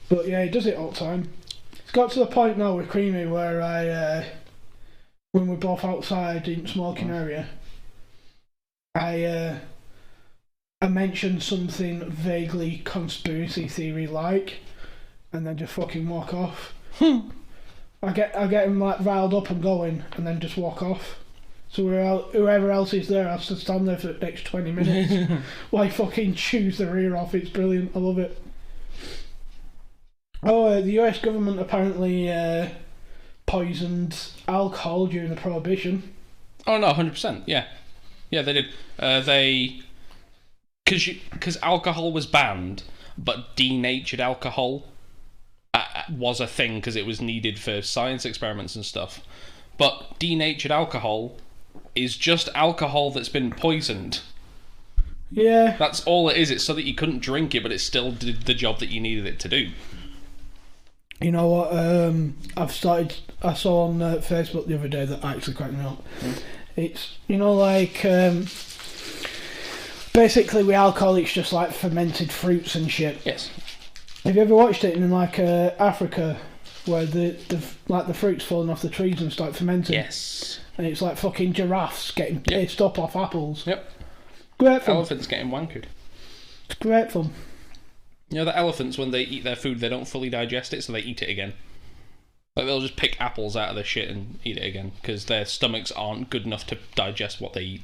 But yeah, he does it all the time. It's got to the point now with Creamy where when we're both outside in the smoking area, I mention something vaguely conspiracy theory like, and then just fucking walk off. I get him like riled up and going, and then just walk off. So whoever else is there has to stand there for the next 20 minutes while I fucking chews the rear off. It's brilliant. I love it. Oh, the US government apparently poisoned alcohol during the Prohibition. Oh no, 100%. Yeah, they did. Because alcohol was banned, but denatured alcohol was a thing because it was needed for science experiments and stuff. But denatured alcohol is just alcohol that's been poisoned. Yeah. That's all it is. It's so that you couldn't drink it, but it still did the job that you needed it to do. You know what? I saw on Facebook the other day that actually cracked me up. It's, like, basically with alcohol, it's just like fermented fruits and shit. Yes. Have you ever watched it in like Africa, where the fruit's falling off the trees and start fermenting? Yes. And it's like fucking giraffes getting pissed up off apples. Yep. Great fun. Elephants getting wankered. It's great fun. You know that elephants, when they eat their food, they don't fully digest it, so they eat it again. Like, they'll just pick apples out of their shit and eat it again, because their stomachs aren't good enough to digest what they eat.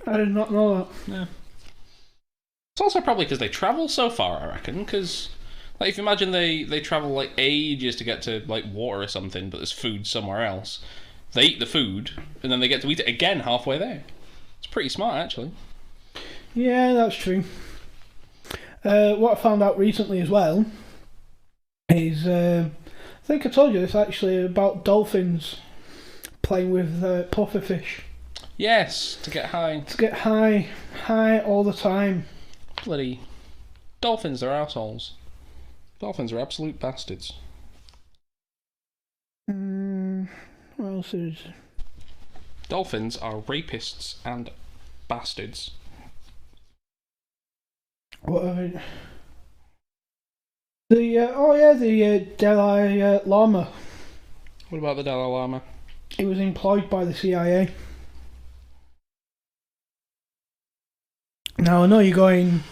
I did not know that. Yeah. It's also probably because they travel so far, I reckon, because, like, if you imagine they travel, like, ages to get to, like, water or something, but there's food somewhere else. They eat the food, and then they get to eat it again halfway there. It's pretty smart, actually. Yeah, that's true. What I found out recently as well is, I think I told you this actually, about dolphins playing with pufferfish. Yes, to get high. To get high all the time. Bloody dolphins are assholes. Dolphins are absolute bastards. What else is? Dolphins are rapists and bastards. What are they? The Dalai Lama. What about the Dalai Lama? He was employed by the CIA. Now I know you're going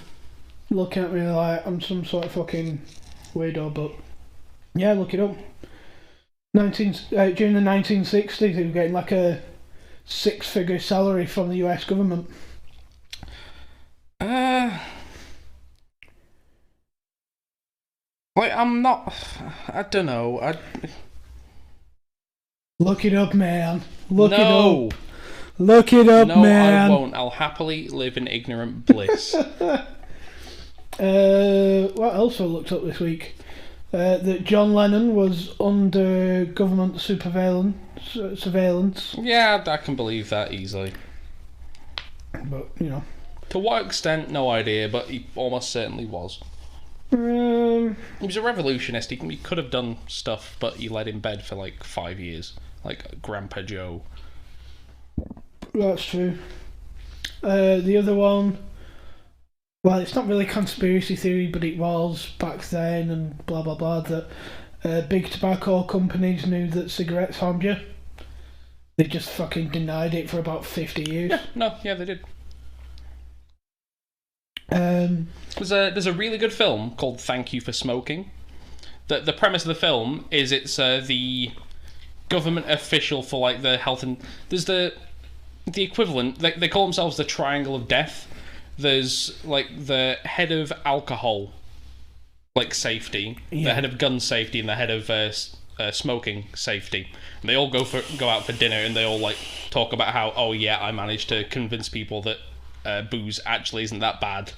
looking at me like I'm some sort of fucking weirdo, but yeah, look it up. During the 1960s, he was getting like a 6-figure salary from the US government. Like, I don't know. Look it up, man. Look it No. up. Look it up, No, man. I won't. I'll happily live in ignorant bliss. What else I looked up this week? That John Lennon was under government surveillance. Yeah, I can believe that easily. But, To what extent, no idea, but he almost certainly was. He was a revolutionist. He could have done stuff, but he led in bed for like 5 years. Like Grandpa Joe. That's true. The other one, well, it's not really conspiracy theory, but it was back then, and blah blah blah. That big tobacco companies knew that cigarettes harmed you. They just fucking denied it for about 50 years. Yeah, they did. There's a really good film called Thank You for Smoking. The premise of the film is it's the government official for like the health and there's the equivalent. They call themselves the Triangle of Death. There's like the head of alcohol, like safety, the head of gun safety, and the head of smoking safety. And they all go out for dinner, and they all like talk about how I managed to convince people that booze actually isn't that bad.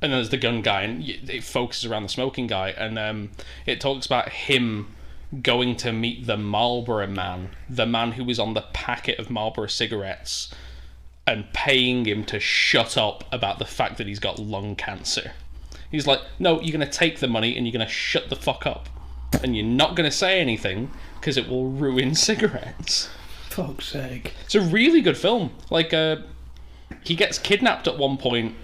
And then there's the gun guy, and it focuses around the smoking guy, and it talks about him going to meet the Marlboro man, the man who was on the packet of Marlboro cigarettes, and paying him to shut up about the fact that he's got lung cancer. He's like, no, you're going to take the money and you're going to shut the fuck up. And you're not going to say anything because it will ruin cigarettes. Fuck's sake. It's a really good film. Like, he gets kidnapped at one point,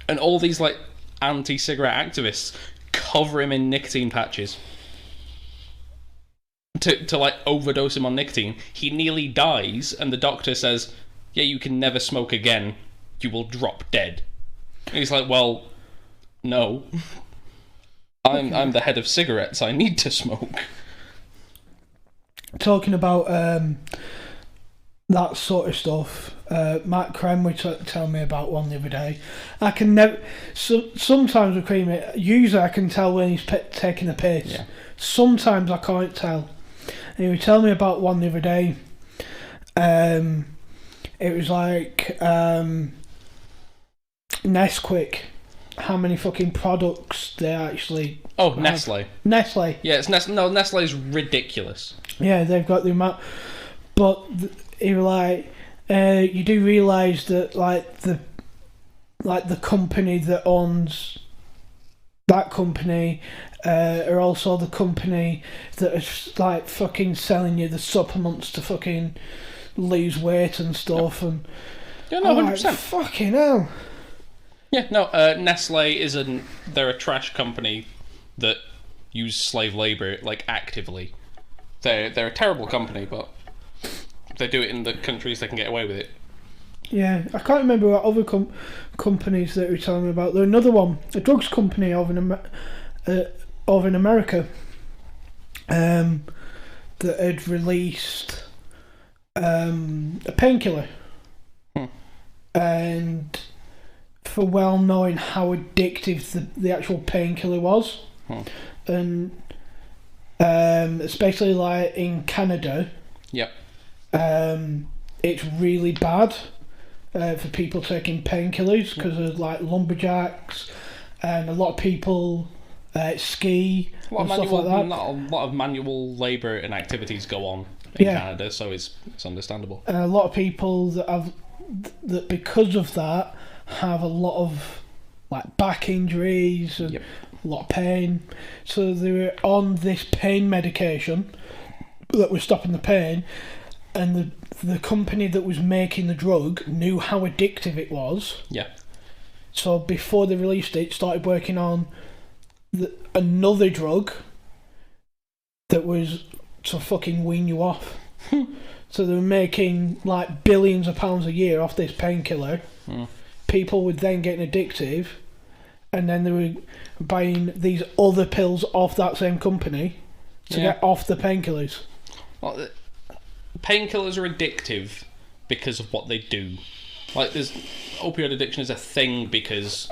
and all these like anti-cigarette activists cover him in nicotine patches to like overdose him on nicotine. He nearly dies, and the doctor says, yeah, you can never smoke again. You will drop dead. And he's like, well, no. I'm the head of cigarettes. I need to smoke. Talking about that sort of stuff, Matt Creme was telling me about one the other day. I can never. Sometimes with Cream, usually I can tell when he's taking a piss. Yeah. Sometimes I can't tell. And he was telling me about one the other day. It was like Nesquik. How many fucking products they actually... Oh, Nestle. Nestle. Yeah, it's Nestle. No, Nestle's ridiculous. Yeah, they've got the amount... But he was like, you do realise that the company that owns that company are also the company that is like fucking selling you the supplements to fucking lose weight and stuff. And yeah, no, 100%. Like, fucking hell. Yeah, no, Nestle they're a trash company that use slave labour, like, actively. They're a terrible company, but they do it in the countries they can get away with it. Yeah, I can't remember what other companies that you were telling me about. There's another one, a drugs company over in America, that had released a painkiller. And for well knowing how addictive the actual painkiller was. And especially like in Canada, yep, it's really bad for people taking painkillers because of like lumberjacks, and a lot of people ski and stuff like that. A lot of manual labour and activities go on in Canada, so it's understandable. And a lot of people that because of that have a lot of like back injuries and a lot of pain, so they were on this pain medication that was stopping the pain, and the company that was making the drug knew how addictive it was. Yeah. So before they released it, started working on another drug that was to fucking wean you off. So they were making like billions of pounds a year off this painkiller. People would then get addictive, and then they were buying these other pills off that same company to get off the painkillers. Well, painkillers are addictive because of what they do. Like, opioid addiction is a thing because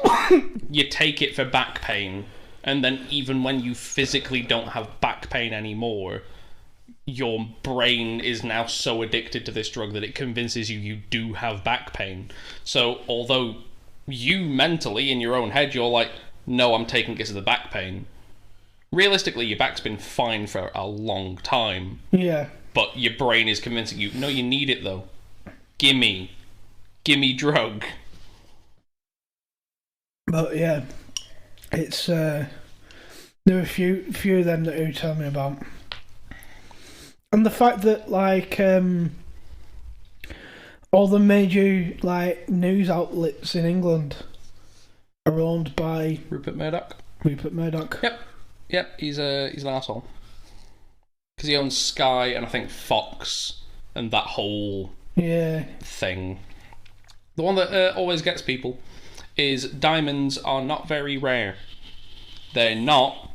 you take it for back pain, and then even when you physically don't have back pain anymore, your brain is now so addicted to this drug that it convinces you do have back pain. So although you mentally in your own head you're like, no, I'm taking this as the back pain, realistically your back's been fine for a long time. Yeah. But your brain is convincing you, no, you need it though. Gimme drug. But yeah, it's there were a few of them that you tell me about. And the fact that, like, all the major like news outlets in England are owned by Rupert Murdoch. Rupert Murdoch. Yep. He's an asshole because he owns Sky and I think Fox and that whole thing. The one that always gets people is diamonds are not very rare. They're not.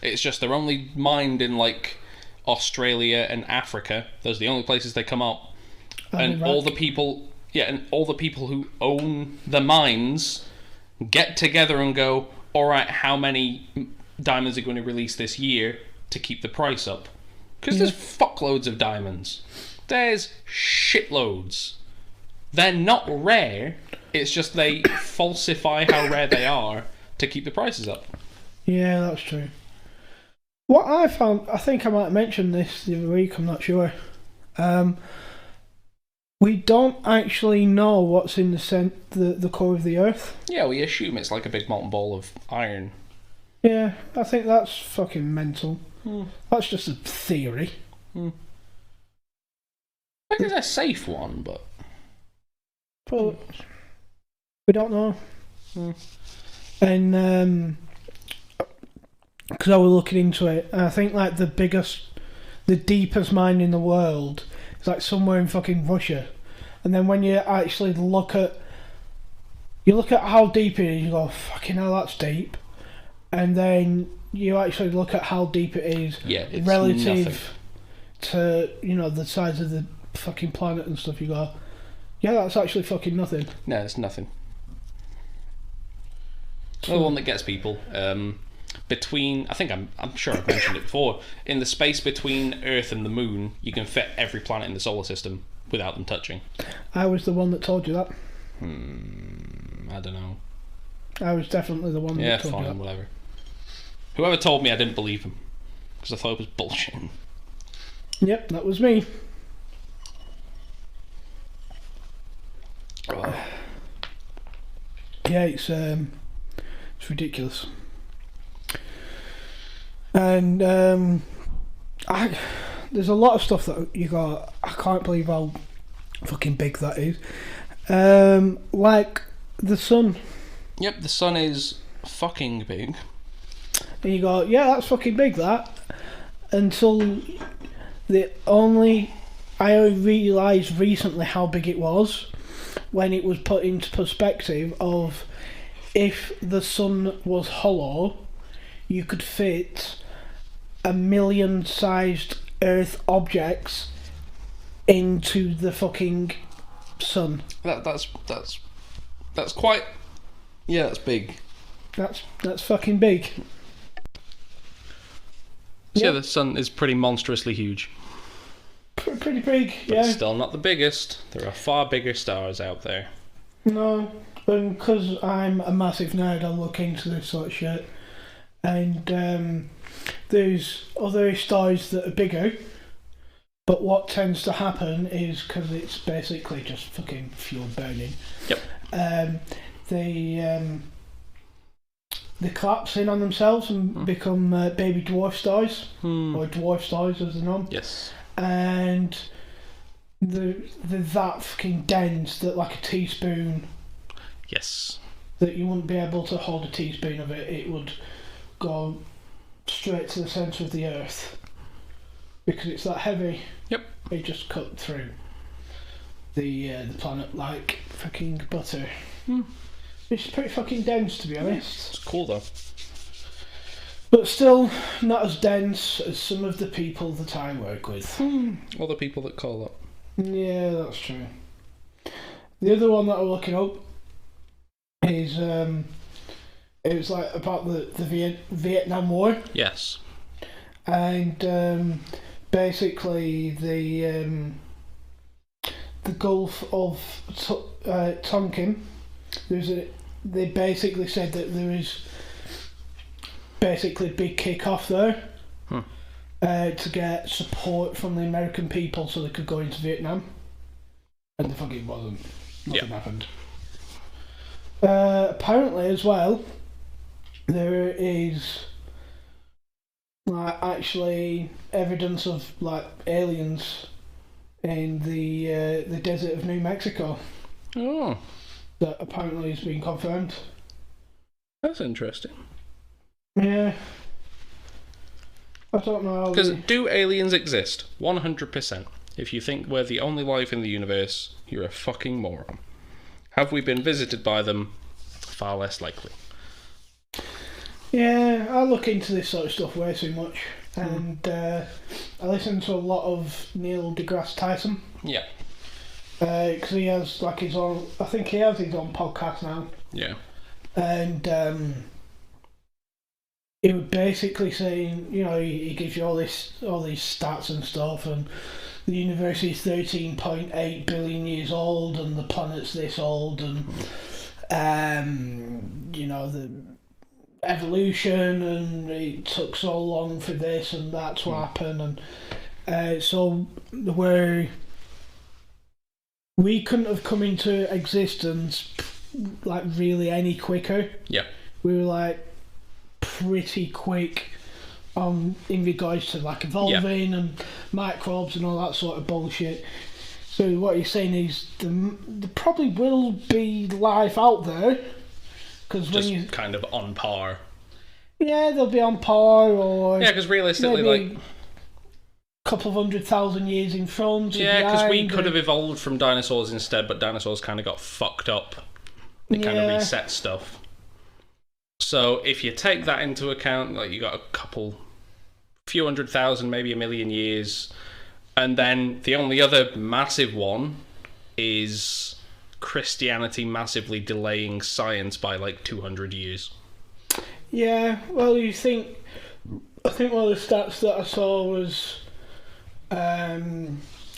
It's just they're only mined in like Australia and Africa. Those are the only places they come up. And all the people who own the mines get together and go, all right, how many diamonds are going to release this year to keep the price up? Because there's fuckloads of diamonds. There's shitloads. They're not rare. It's just they falsify how rare they are to keep the prices up. Yeah, that's true. What I found, I think I might have mentioned this the other week, I'm not sure. We don't actually know what's in the core of the Earth. Yeah, we assume it's like a big molten ball of iron. Yeah, I think that's fucking mental. That's just a theory. I think it's a safe one, but we don't know. And because I was looking into it, and I think like the deepest mine in the world is like somewhere in fucking Russia. And then when you actually look at how deep it is, you go, fucking hell, that's deep. And then you actually look at how deep it is it's relative nothing to, the size of the fucking planet and stuff, you go, yeah, that's actually fucking nothing. No, it's nothing. The one that gets people, between, I think I'm sure I've mentioned it before, in the space between Earth and the Moon, you can fit every planet in the solar system without them touching. I was the one that told you that. I don't know. I was definitely the one that told you that. Yeah, fine, whatever. Whoever told me, I didn't believe him because I thought it was bullshit. Yep, that was me. Oh. Yeah, it's ridiculous. And there's a lot of stuff that you got. I can't believe how fucking big that is. Like the sun. Yep, the sun is fucking big. And you go, yeah, that's fucking big, that. Until I realised recently how big it was when it was put into perspective of if the sun was hollow, you could fit 1 million sized Earth objects into the fucking sun. That's quite. Yeah, that's big. That's fucking big. So yeah, the sun is pretty monstrously huge. Pretty big, But yeah. it's still not the biggest. There are far bigger stars out there. No, and because I'm a massive nerd, I look into this sort of shit. And there's other stars that are bigger, but what tends to happen is, because it's basically just fucking fuel burning. Yep. They collapse in on themselves and become baby dwarf stars, or dwarf stars as they're known. Yes. And they're that fucking dense that like a teaspoon. Yes. That you wouldn't be able to hold a teaspoon of it. It would go straight to the centre of the Earth because it's that heavy. Yep. It just cut through the planet like fucking butter. It's pretty fucking dense, to be honest. It's cool though. But still not as dense as some of the people that I work with. Or the people that call up. Yeah, that's true. The other one that I'm looking up is it was like about the Vietnam War. Yes. And basically the Gulf of Tonkin. They basically said that there is basically a big kick-off there to get support from the American people so they could go into Vietnam, and the fucking wasn't. Nothing happened. Apparently, as well, there is like actually evidence of like aliens in the desert of New Mexico. Oh, That apparently has been confirmed. that's interesting. Yeah. I don't know. Because do aliens exist? 100%. If you think we're the only life in the universe, you're a fucking moron. Have we been visited by them? Far less likely. Yeah, I look into this sort of stuff way too much. And I listen to a lot of Neil deGrasse Tyson. Yeah. Because he has like his own, I think he has his own podcast now. Yeah. And he was basically saying, you know, he gives you all these stats and stuff, and the universe is 13.8 billion years old, and the planet's this old, and you know, the evolution, and it took so long for this and that to happen, and so where we couldn't have come into existence like really any quicker. Yeah. We were like pretty quick in regards to like evolving and microbes and all that sort of bullshit. So what you're saying is there probably will be life out there, because when you kind of on par. Yeah, they'll be on par, or because realistically, like a couple of 100,000 years in front. Yeah, because we could have evolved from dinosaurs instead, but dinosaurs kind of got fucked up. They kind of reset stuff. So if you take that into account, like you got a few 100,000, maybe 1,000,000 years, and then the only other massive one is Christianity massively delaying science by like 200 years. Yeah, well, I think one of the stats that I saw was, I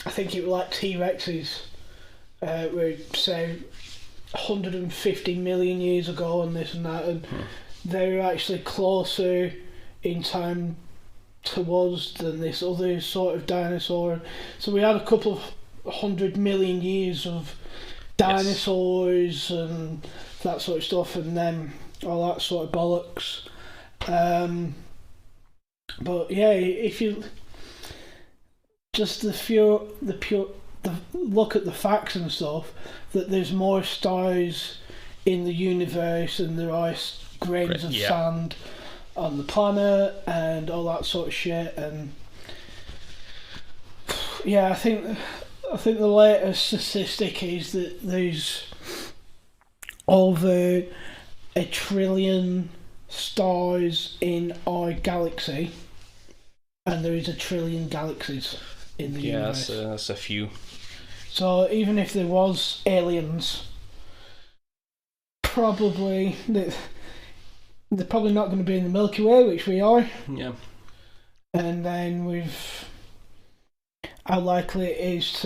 think it was like T-Rexes, were say 150 million years ago and this and that, and they were actually closer in time to us than this other sort of dinosaur. So we had a couple of 100 million years of dinosaurs and that sort of stuff, and then all that sort of bollocks. But yeah, if you just the look at the facts and stuff, that there's more stars in the universe than there are grains of sand on the planet and all that sort of shit. And yeah, I think the latest statistic is that there's over 1 trillion stars in our galaxy, and there is 1 trillion galaxies in the universe. Yeah, that's a few. So even if there was aliens, probably they're probably not going to be in the Milky Way, which we are. Yeah. And then how likely it is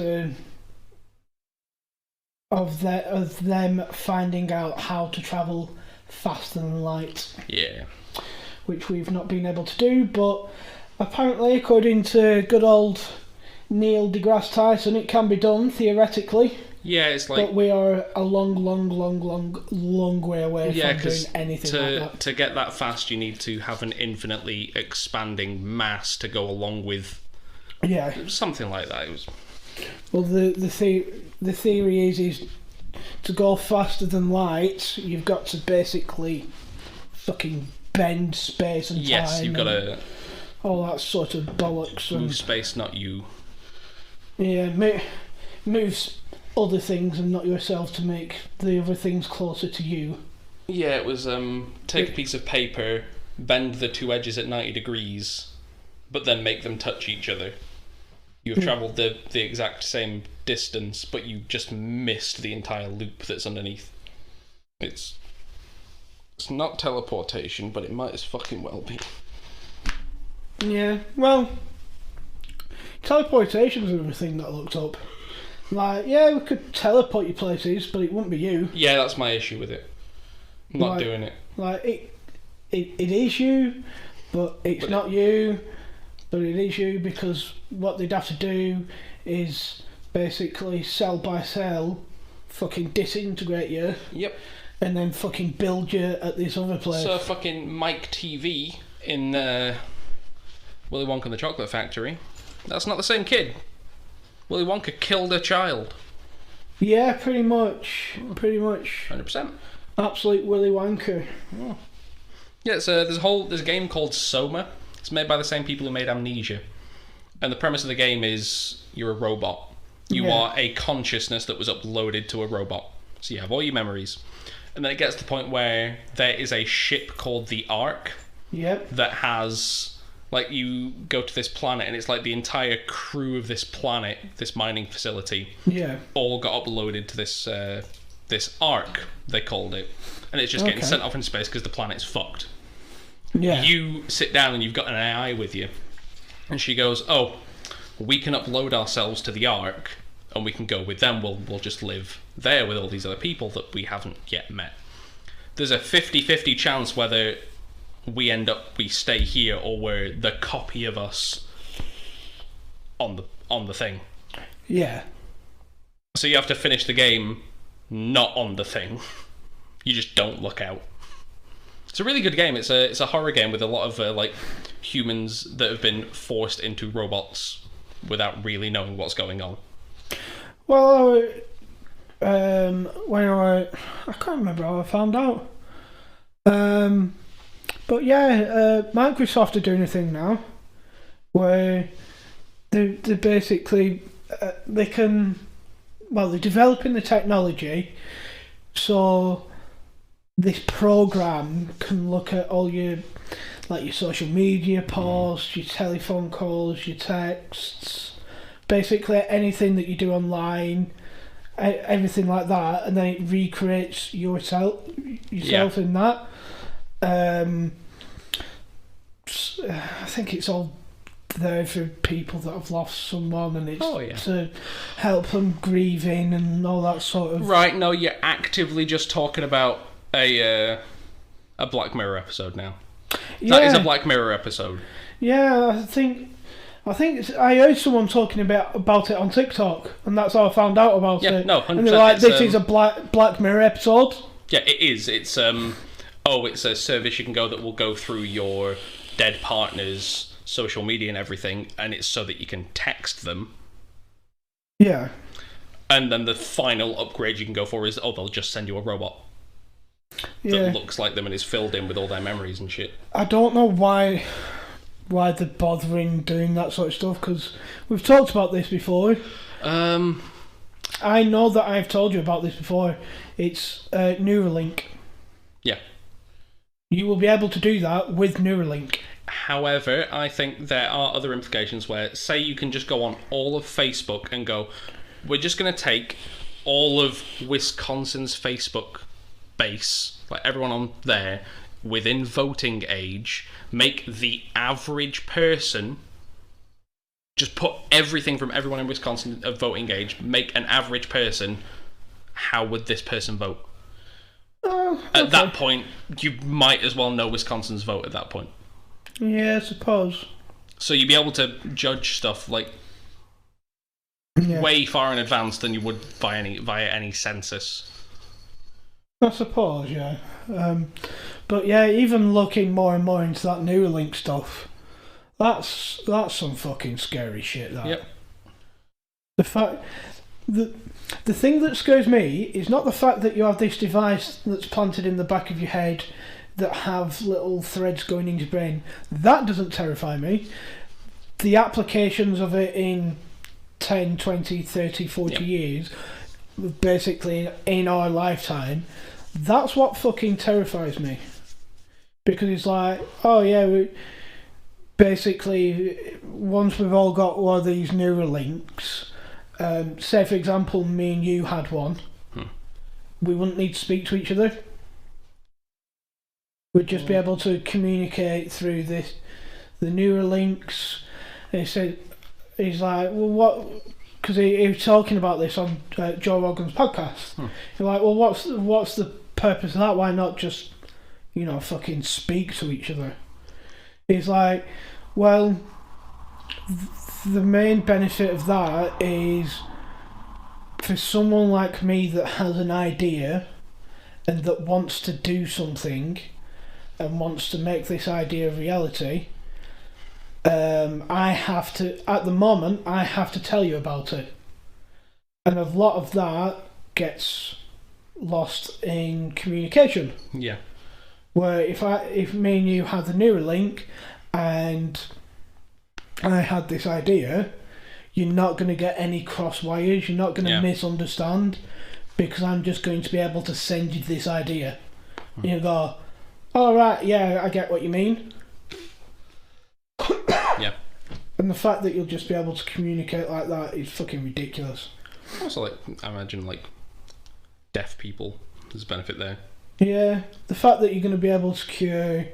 of them finding out how to travel faster than light. Yeah. Which we've not been able to do, but apparently, according to good old Neil deGrasse Tyson, it can be done theoretically. Yeah, it's like. But we are a long way away from doing anything like that. To get that fast, you need to have an infinitely expanding mass to go along with. Yeah. Something like that. It was. Well, the theory is to go faster than light, you've got to basically fucking bend space and time. Yes, you've got to. All that sort of bollocks. Move space, not you. Yeah, moves other things and not yourself to make the other things closer to you. Yeah, it was take a piece of paper, bend the two edges at 90 degrees, but then make them touch each other. You have travelled the exact same distance, but you just missed the entire loop that's underneath. It's not teleportation, but it might as fucking well be. Yeah, well, teleportation was another thing that I looked up. Like, yeah, we could teleport you places, but it wouldn't be you. Yeah, that's my issue with it. I'm not doing it. Like, it is you, but it's not you. But it is you, because what they'd have to do is basically cell by cell fucking disintegrate you. Yep. And then fucking build you at this other place. So fucking Mike TV in Willy Wonka and the Chocolate Factory, that's not the same kid. Willy Wonka killed a child. Yeah, pretty much. 100%. Absolute Willy Wonka. Oh. Yeah, there's a game called Soma. It's made by the same people who made Amnesia. And the premise of the game is you're a robot. You are a consciousness that was uploaded to a robot. So you have all your memories. And then it gets to the point where there is a ship called the Ark. Yep. That has, like, you go to this planet and it's like the entire crew of this planet, this mining facility, all got uploaded to this Ark, they called it. And it's just getting sent off in space because the planet's fucked. Yeah. You sit down and you've got an AI with you. And she goes, oh, we can upload ourselves to the Ark and we can go with them. We'll just live there with all these other people that we haven't yet met. There's a 50-50 chance whether we stay here or we're the copy of us on the thing. Yeah. So you have to finish the game not on the thing. You just don't look out. It's a really good game. It's a horror game with a lot of like humans that have been forced into robots without really knowing what's going on. Well, when I can't remember how I found out. But yeah, Microsoft are doing a thing now where they're basically they're developing the technology so this program can look at all your social media posts, your telephone calls, your texts, basically anything that you do online, everything like that, and then it recreates yourself in that. I think it's all there for people that have lost someone, and it's to help them grieving and all that sort of. Right? No, you're actively just talking about a Black Mirror episode now. That is a Black Mirror episode. Yeah, I think I heard someone talking about it on TikTok, and that's how I found out about it. No, 100%. And they're like, "This is a Black Mirror episode." Yeah, it is. It's it's a service you can go that will go through your dead partner's social media and everything, and it's so that you can text them. Yeah. And then the final upgrade you can go for is, they'll just send you a robot that looks like them and is filled in with all their memories and shit. I don't know why they're bothering doing that sort of stuff, because we've talked about this before. I know that I've told you about this before. It's Neuralink. Yeah. You will be able to do that with Neuralink. However, I think there are other implications where, say you can just go on all of Facebook and go, we're just going to take all of Wisconsin's Facebook base, like everyone on there, within voting age, make the average person, just put everything from everyone in Wisconsin of voting age, make an average person, how would this person vote? At that point, you might as well know Wisconsin's vote at that point. Yeah, I suppose. So you'd be able to judge stuff like way far in advance than you would via any census. I suppose, yeah. But yeah, even looking more and more into that Neuralink stuff, that's some fucking scary shit. That. Yep. The thing that scares me is not the fact that you have this device that's planted in the back of your head that have little threads going into your brain. That doesn't terrify me. The applications of it in 10, 20, 30, 40 years, basically in our lifetime, that's what fucking terrifies me. Because it's like, basically, once we've all got one of these Neuralinks, say for example me and you had one, we wouldn't need to speak to each other. We'd just be able to communicate through the Neuralinks. And he's like, well, what? Because he was talking about this on Joe Rogan's podcast. He's like, well, what's the purpose of that? Why not just, fucking speak to each other? He's like, well, the main benefit of that is for someone like me that has an idea and that wants to do something and wants to make this idea a reality, I have to, at the moment, I have to tell you about it. And a lot of that gets lost in communication. Yeah. Where if me and you had the Neuralink and I had this idea, you're not going to get any cross wires, you're not going to misunderstand, because I'm just going to be able to send you this idea. And you go, all right, yeah, I get what you mean. Yeah. And the fact that you'll just be able to communicate like that is fucking ridiculous. Also, like, I imagine, like, deaf people, there's a benefit there. Yeah, the fact that you're going to be able to cure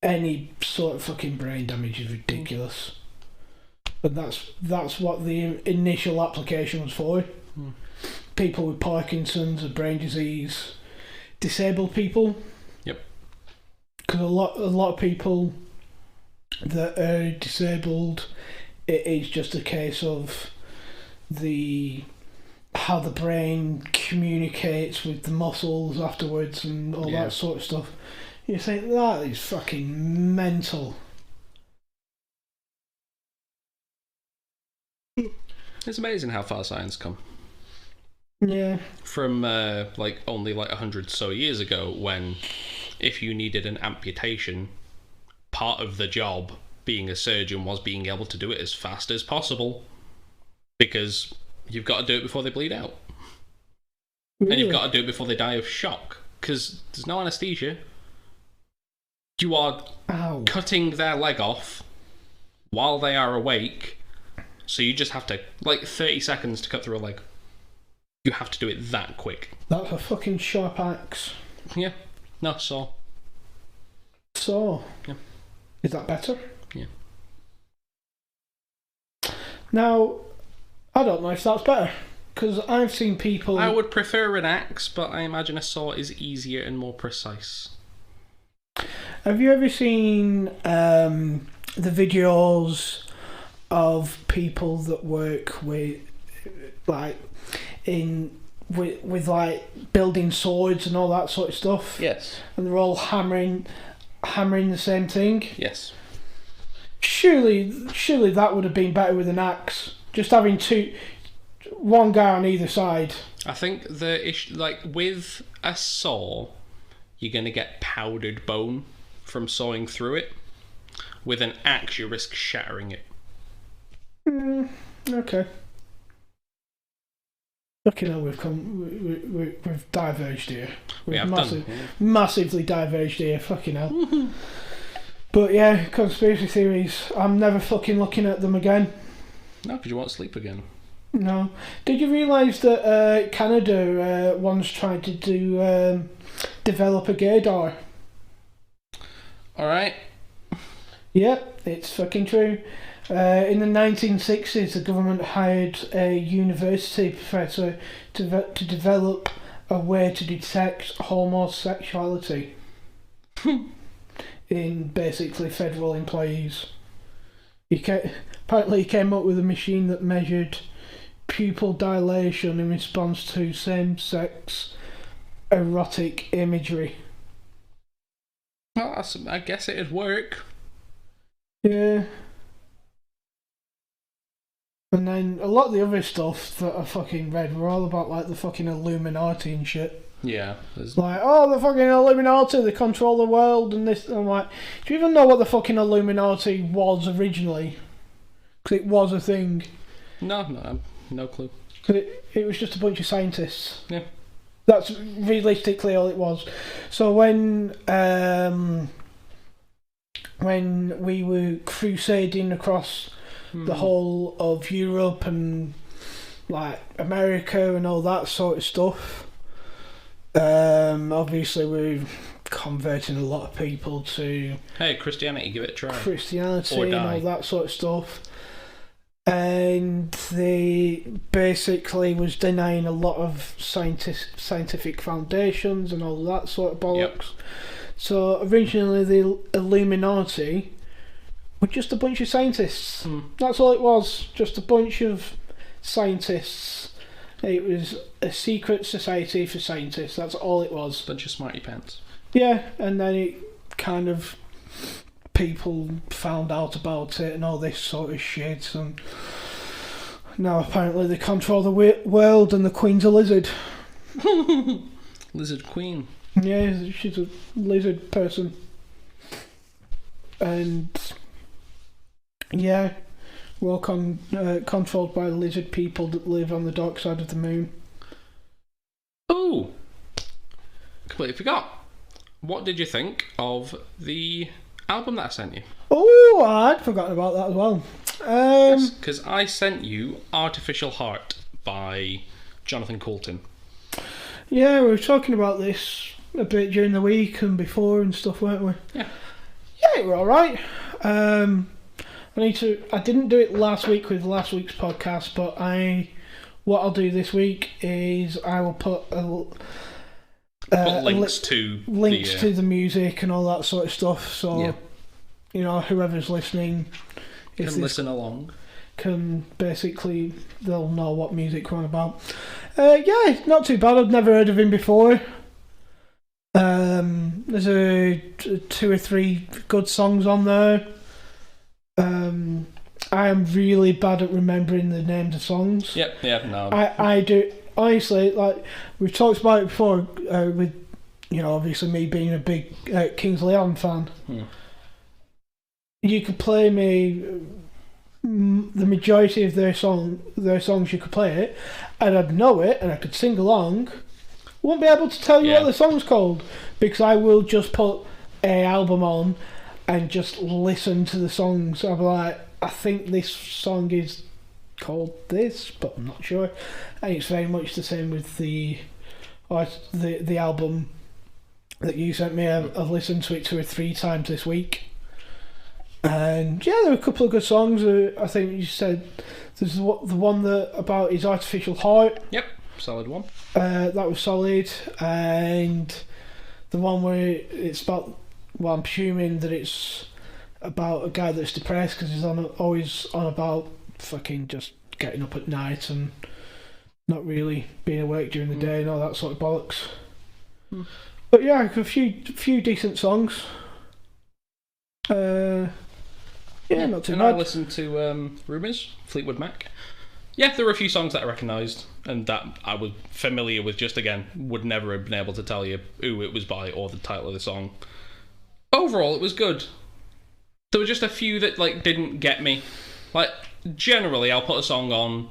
any sort of fucking brain damage is ridiculous. And that's what the initial application was for. People with Parkinson's or brain disease, disabled people. Yep. Because a lot of people that are disabled, it is just a case of how the brain communicates with the muscles afterwards and all that sort of stuff. You think that is fucking mental. It's amazing how far science come. Yeah. From like only like 100 so years ago, when if you needed an amputation, part of the job being a surgeon was being able to do it as fast as possible, because you've got to do it before they bleed out. Really? And you've got to do it before they die of shock, because there's no anesthesia. You are cutting their leg off while they are awake, so you just have to, like, 30 seconds to cut through a leg. You have to do it that quick. That's a fucking sharp axe. Yeah. No, saw. Saw? Yeah. Is that better? Yeah. Now, I don't know if that's better, because I've seen people... I would prefer an axe, but I imagine a saw is easier and more precise. Have you ever seen the videos of people that work with, like, with like building swords and all that sort of stuff? Yes. And they're all hammering the same thing? Yes. Surely that would have been better with an axe. Just having one guy on either side. I think the issue, like, with a saw, you're going to get powdered bone from sawing through it. With an axe, you risk shattering it. Okay. Looking how we've diverged here. Massively diverged here. Fucking hell. But yeah, conspiracy theories. I'm never fucking looking at them again. No, because you won't sleep again. No. Did you realise that Canada once tried to develop a gaydar? Alright. Yep, it's fucking true. In the 1960s, the government hired a university professor to develop a way to detect homosexuality in basically federal employees. Apparently he came up with a machine that measured pupil dilation in response to same-sex erotic imagery. Well, I guess it'd work. Yeah. And then a lot of the other stuff that I fucking read were all about, like, the fucking Illuminati and shit. Yeah. Like, oh, the fucking Illuminati, they control the world and this. And I'm like, do you even know what the fucking Illuminati was originally? Because it was a thing. No clue. Because it was just a bunch of scientists. Yeah. That's realistically all it was. So when we were crusading across the whole of Europe and like America and all that sort of stuff, obviously we're converting a lot of people to Christianity, give it a try. Christianity and all that sort of stuff. And they basically was denying a lot of scientific foundations and all that sort of bollocks. Yep. So originally the Illuminati were just a bunch of scientists. That's all it was, just a bunch of scientists. It was a secret society for scientists, that's all it was. Bunch of smarty pants. Yeah, and then it kind of... people found out about it and all this sort of shit, and Now apparently they control the world and the Queen's a lizard. Lizard Queen. Yeah, she's a lizard person. And yeah, we're all controlled by lizard people that live on the dark side of the moon. Oh, completely forgot. What did you think of the album that I sent you? Oh, I'd forgotten about that as well. Because I sent you Artificial Heart by Jonathan Coulton. Yeah, we were talking about this a bit during the week and before and stuff, weren't we? Yeah. Yeah, we're alright. I didn't do it last week with last week's podcast, but what I'll do this week is I will put links to the music and all that sort of stuff. So, yeah. You know, whoever's listening can listen along. Can basically, they'll know what music we're on about. Yeah, not too bad. I've never heard of him before. There's 2 or 3 good songs on there. I am really bad at remembering the names of songs. Yep, yeah, no. I do, honestly, like, we've talked about it before, with, you know, obviously me being a big Kings Leon fan. You could play me the majority of their songs, you could play it, and I'd know it, and I could sing along. Won't be able to tell you what the song's called, because I will just put a album on and just listen to the songs. I'll be like, I think this song is called this, but I'm not sure. And it's very much the same with the album that you sent me. I've listened to it 2 or 3 times this week. And yeah, there are a couple of good songs. I think you said there's the one about his Artificial Heart. Yep, solid one. That was solid. And the one where it's about, well, I'm presuming that it's about a guy that's depressed because he's always on about fucking just getting up at night and not really being awake during the day and all that sort of bollocks. But yeah, a few decent songs. Yeah, not too bad. I listened to Rumours, Fleetwood Mac. Yeah, there were a few songs that I recognised and that I was familiar with, just again, would never have been able to tell you who it was by or the title of the song. Overall, it was good. There were just a few that didn't get me. Like, generally, I'll put a song on,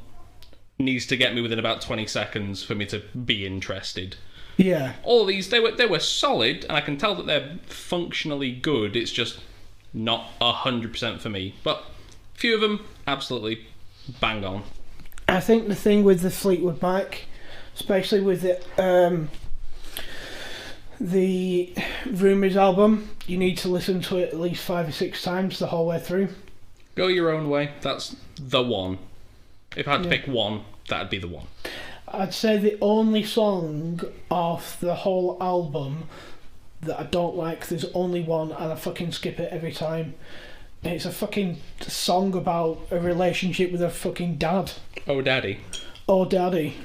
needs to get me within about 20 seconds for me to be interested. Yeah. All of these, they were solid, and I can tell that they're functionally good. It's just not 100% for me. But a few of them, absolutely bang on. I think the thing with the Fleetwood Mac, especially with the Rumours album, you need to listen to it at least 5 or 6 times the whole way through. Go Your Own Way, that's the one. If I had to pick one, that'd be the one. I'd say the only song off the whole album that I don't like, there's only one, and I fucking skip it every time. It's a fucking song about a relationship with her fucking dad. Oh, Daddy. Oh, Daddy.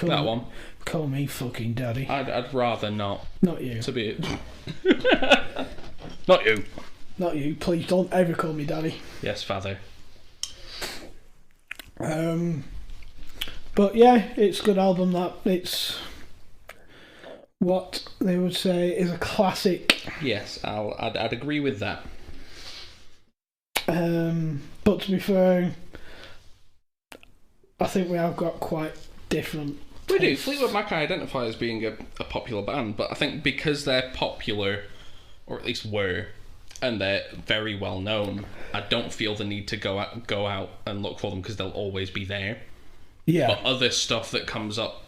That one. Call me fucking Daddy. I'd rather not. Not you. To be... Not you. Not you. Please don't ever call me Daddy. Yes, Father. But yeah, it's a good album. It's what they would say is a classic. Yes, I'd agree with that. But to be fair, I think we have got quite different We do. Fleetwood Mac I identify as being a popular band, but I think because they're popular, or at least were, and they're very well known, I don't feel the need to go out and look for them because they'll always be there. Yeah. But other stuff that comes up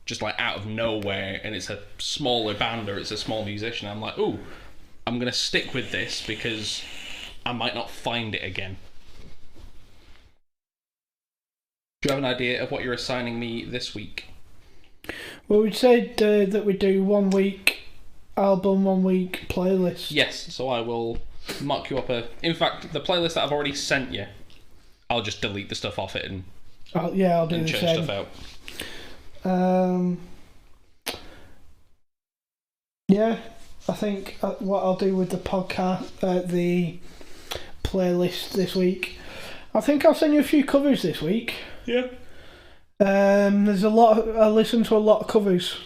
just out of nowhere, and it's a smaller band or it's a small musician, I'm like, ooh, I'm going to stick with this because I might not find it again. Do you have an idea of what you're assigning me this week? Well, we said that we do 1 week album, 1 week playlist. Yes, so I will mock you up in fact, the playlist that I've already sent you, I'll just delete the stuff off it and I'll do the change same. stuff out. Yeah, I think what I'll do with the podcast, the playlist this week, I think I'll send you a few covers this week. Yeah. There's a lot. I listen to a lot of covers.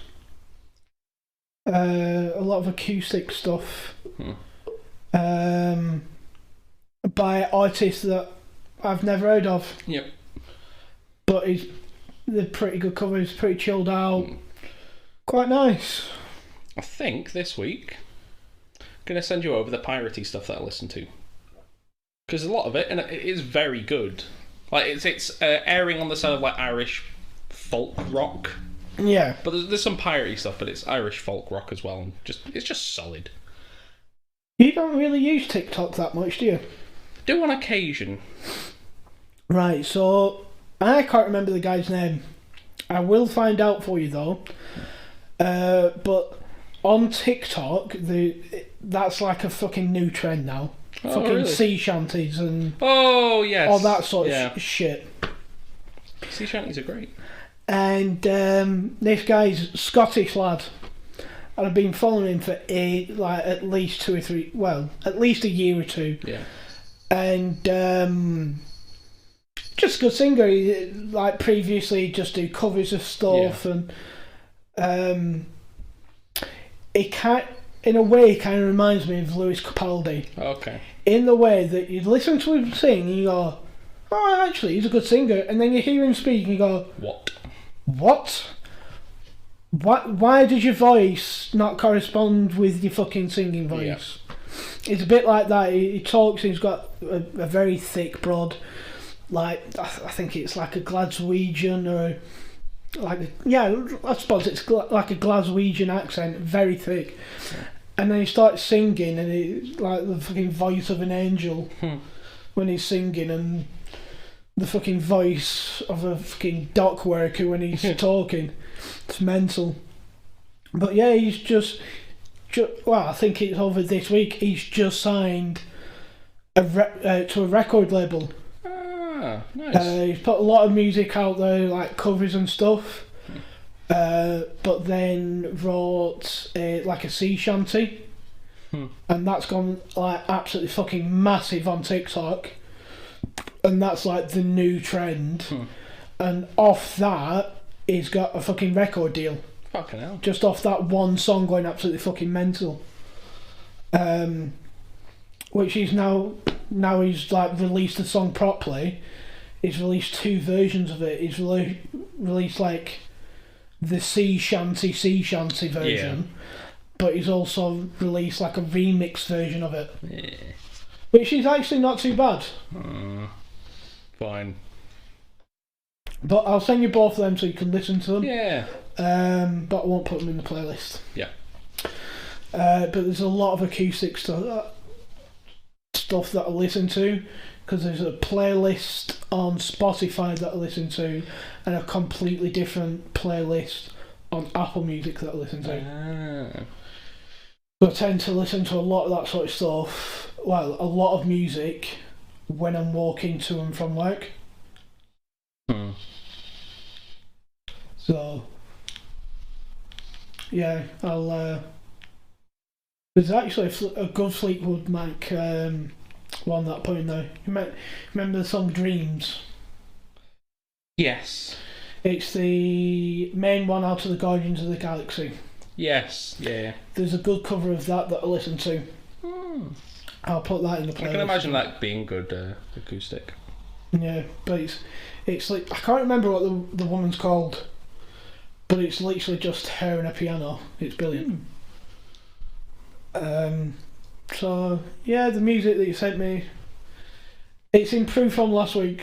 A lot of acoustic stuff. By artists that I've never heard of. Yep. But they're pretty good covers, pretty chilled out. Quite nice. I think this week I'm going to send you over the piratey stuff that I listen to. Because a lot of it, and it is very good. Like, it's airing on the side of, like, Irish folk rock. Yeah. But there's some piratey stuff, but it's Irish folk rock as well. And it's just solid. You don't really use TikTok that much, do you? Do on occasion. Right, so I can't remember the guy's name. I will find out for you though. But on TikTok, that's like a fucking new trend now. Oh, fucking really? sea shanties and yes, all that sort of shit. Sea shanties are great. And this guy's Scottish lad. And I've been following him for at least 2 or 3, well, at least a year or two. Yeah. And just a good singer. He, like, previously just do covers of stuff, and it in a way kind of reminds me of Lewis Capaldi. Okay. In the way that you listen to him sing and you go, oh, actually, he's a good singer, and then you hear him speak and you go, What? Why does your voice not correspond with your fucking singing voice? Yeah. It's a bit like that. He talks, he's got a very thick, broad, like, I think it's like a Glaswegian or I suppose it's like a Glaswegian accent, very thick. Yeah. And then he starts singing and it's like the fucking voice of an angel when he's singing, and the fucking voice of a fucking dock worker when he's talking. It's mental. But yeah, he's just I think it's over this week. He's just signed to a record label. Ah, nice. He's put a lot of music out there, like covers and stuff. But then wrote like a sea shanty, and that's gone like absolutely fucking massive on TikTok. And that's like the new trend. And off that, he's got a fucking record deal. Fucking hell. Just off that one song going absolutely fucking mental. Which he's now he's like released the song properly. He's released 2 versions of it. He's released like the sea shanty version. But he's also released like a remix version of it. Yeah. Which is actually not too bad. Fine. But I'll send you both of them so you can listen to them. Yeah. But I won't put them in the playlist. Yeah. But there's a lot of acoustic stuff that I listen to, because there's a playlist on Spotify that I listen to, and a completely different playlist on Apple Music that I listen to. So I tend to listen to a lot of that sort of stuff. Well, a lot of music when I'm walking to and from work. So, yeah, I'll. There's actually a good Fleetwood Mac one that I put in there. Remember the song Dreams? Yes. It's the main one out of the Guardians of the Galaxy. Yes, yeah. There's a good cover of that I listen to. I'll put that in the playlist. I can imagine that being good acoustic. Yeah, but it's like, I can't remember what the woman's called, but it's literally just her and a piano. It's brilliant. So yeah, the music that you sent me, it's improved from last week.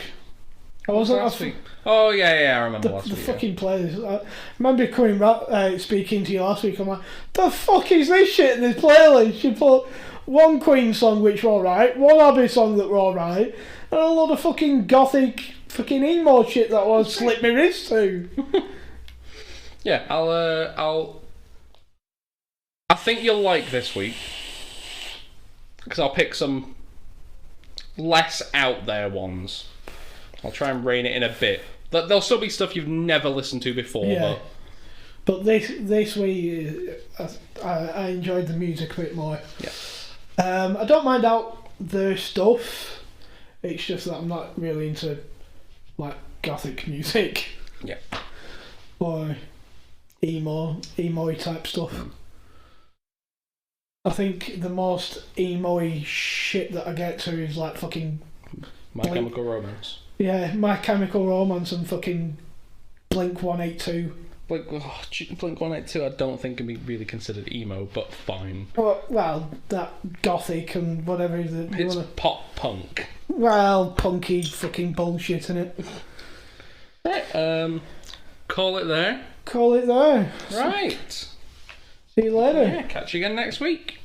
I wasn't last week. Oh yeah, I remember last week. The fucking playlist. I remember coming speaking to you last week. I'm like, the fuck is this shit in this playlist? You put one Queen song which were alright, one Abbey song that were alright, and a lot of fucking gothic, fucking emo shit that I slit my wrist to. Yeah, I think you'll like this week, because I'll pick some less out there ones. I'll try and rein it in a bit. There'll still be stuff you've never listened to before, yeah. But this week, I enjoyed the music a bit more. Yeah. I don't mind out their stuff. It's just that I'm not really into like gothic music. Yeah. Or emo-y type stuff. I think the most emo-y shit that I get to is like fucking... My Chemical Romance. Yeah, My Chemical Romance and fucking Blink-182. Blink-182 I don't think can be really considered emo, but fine. Well, that gothic and whatever is it. It's pop punk. Well, punky fucking bullshit, innit? Right, call it there. Call it there. Right. See you later. Yeah, catch you again next week.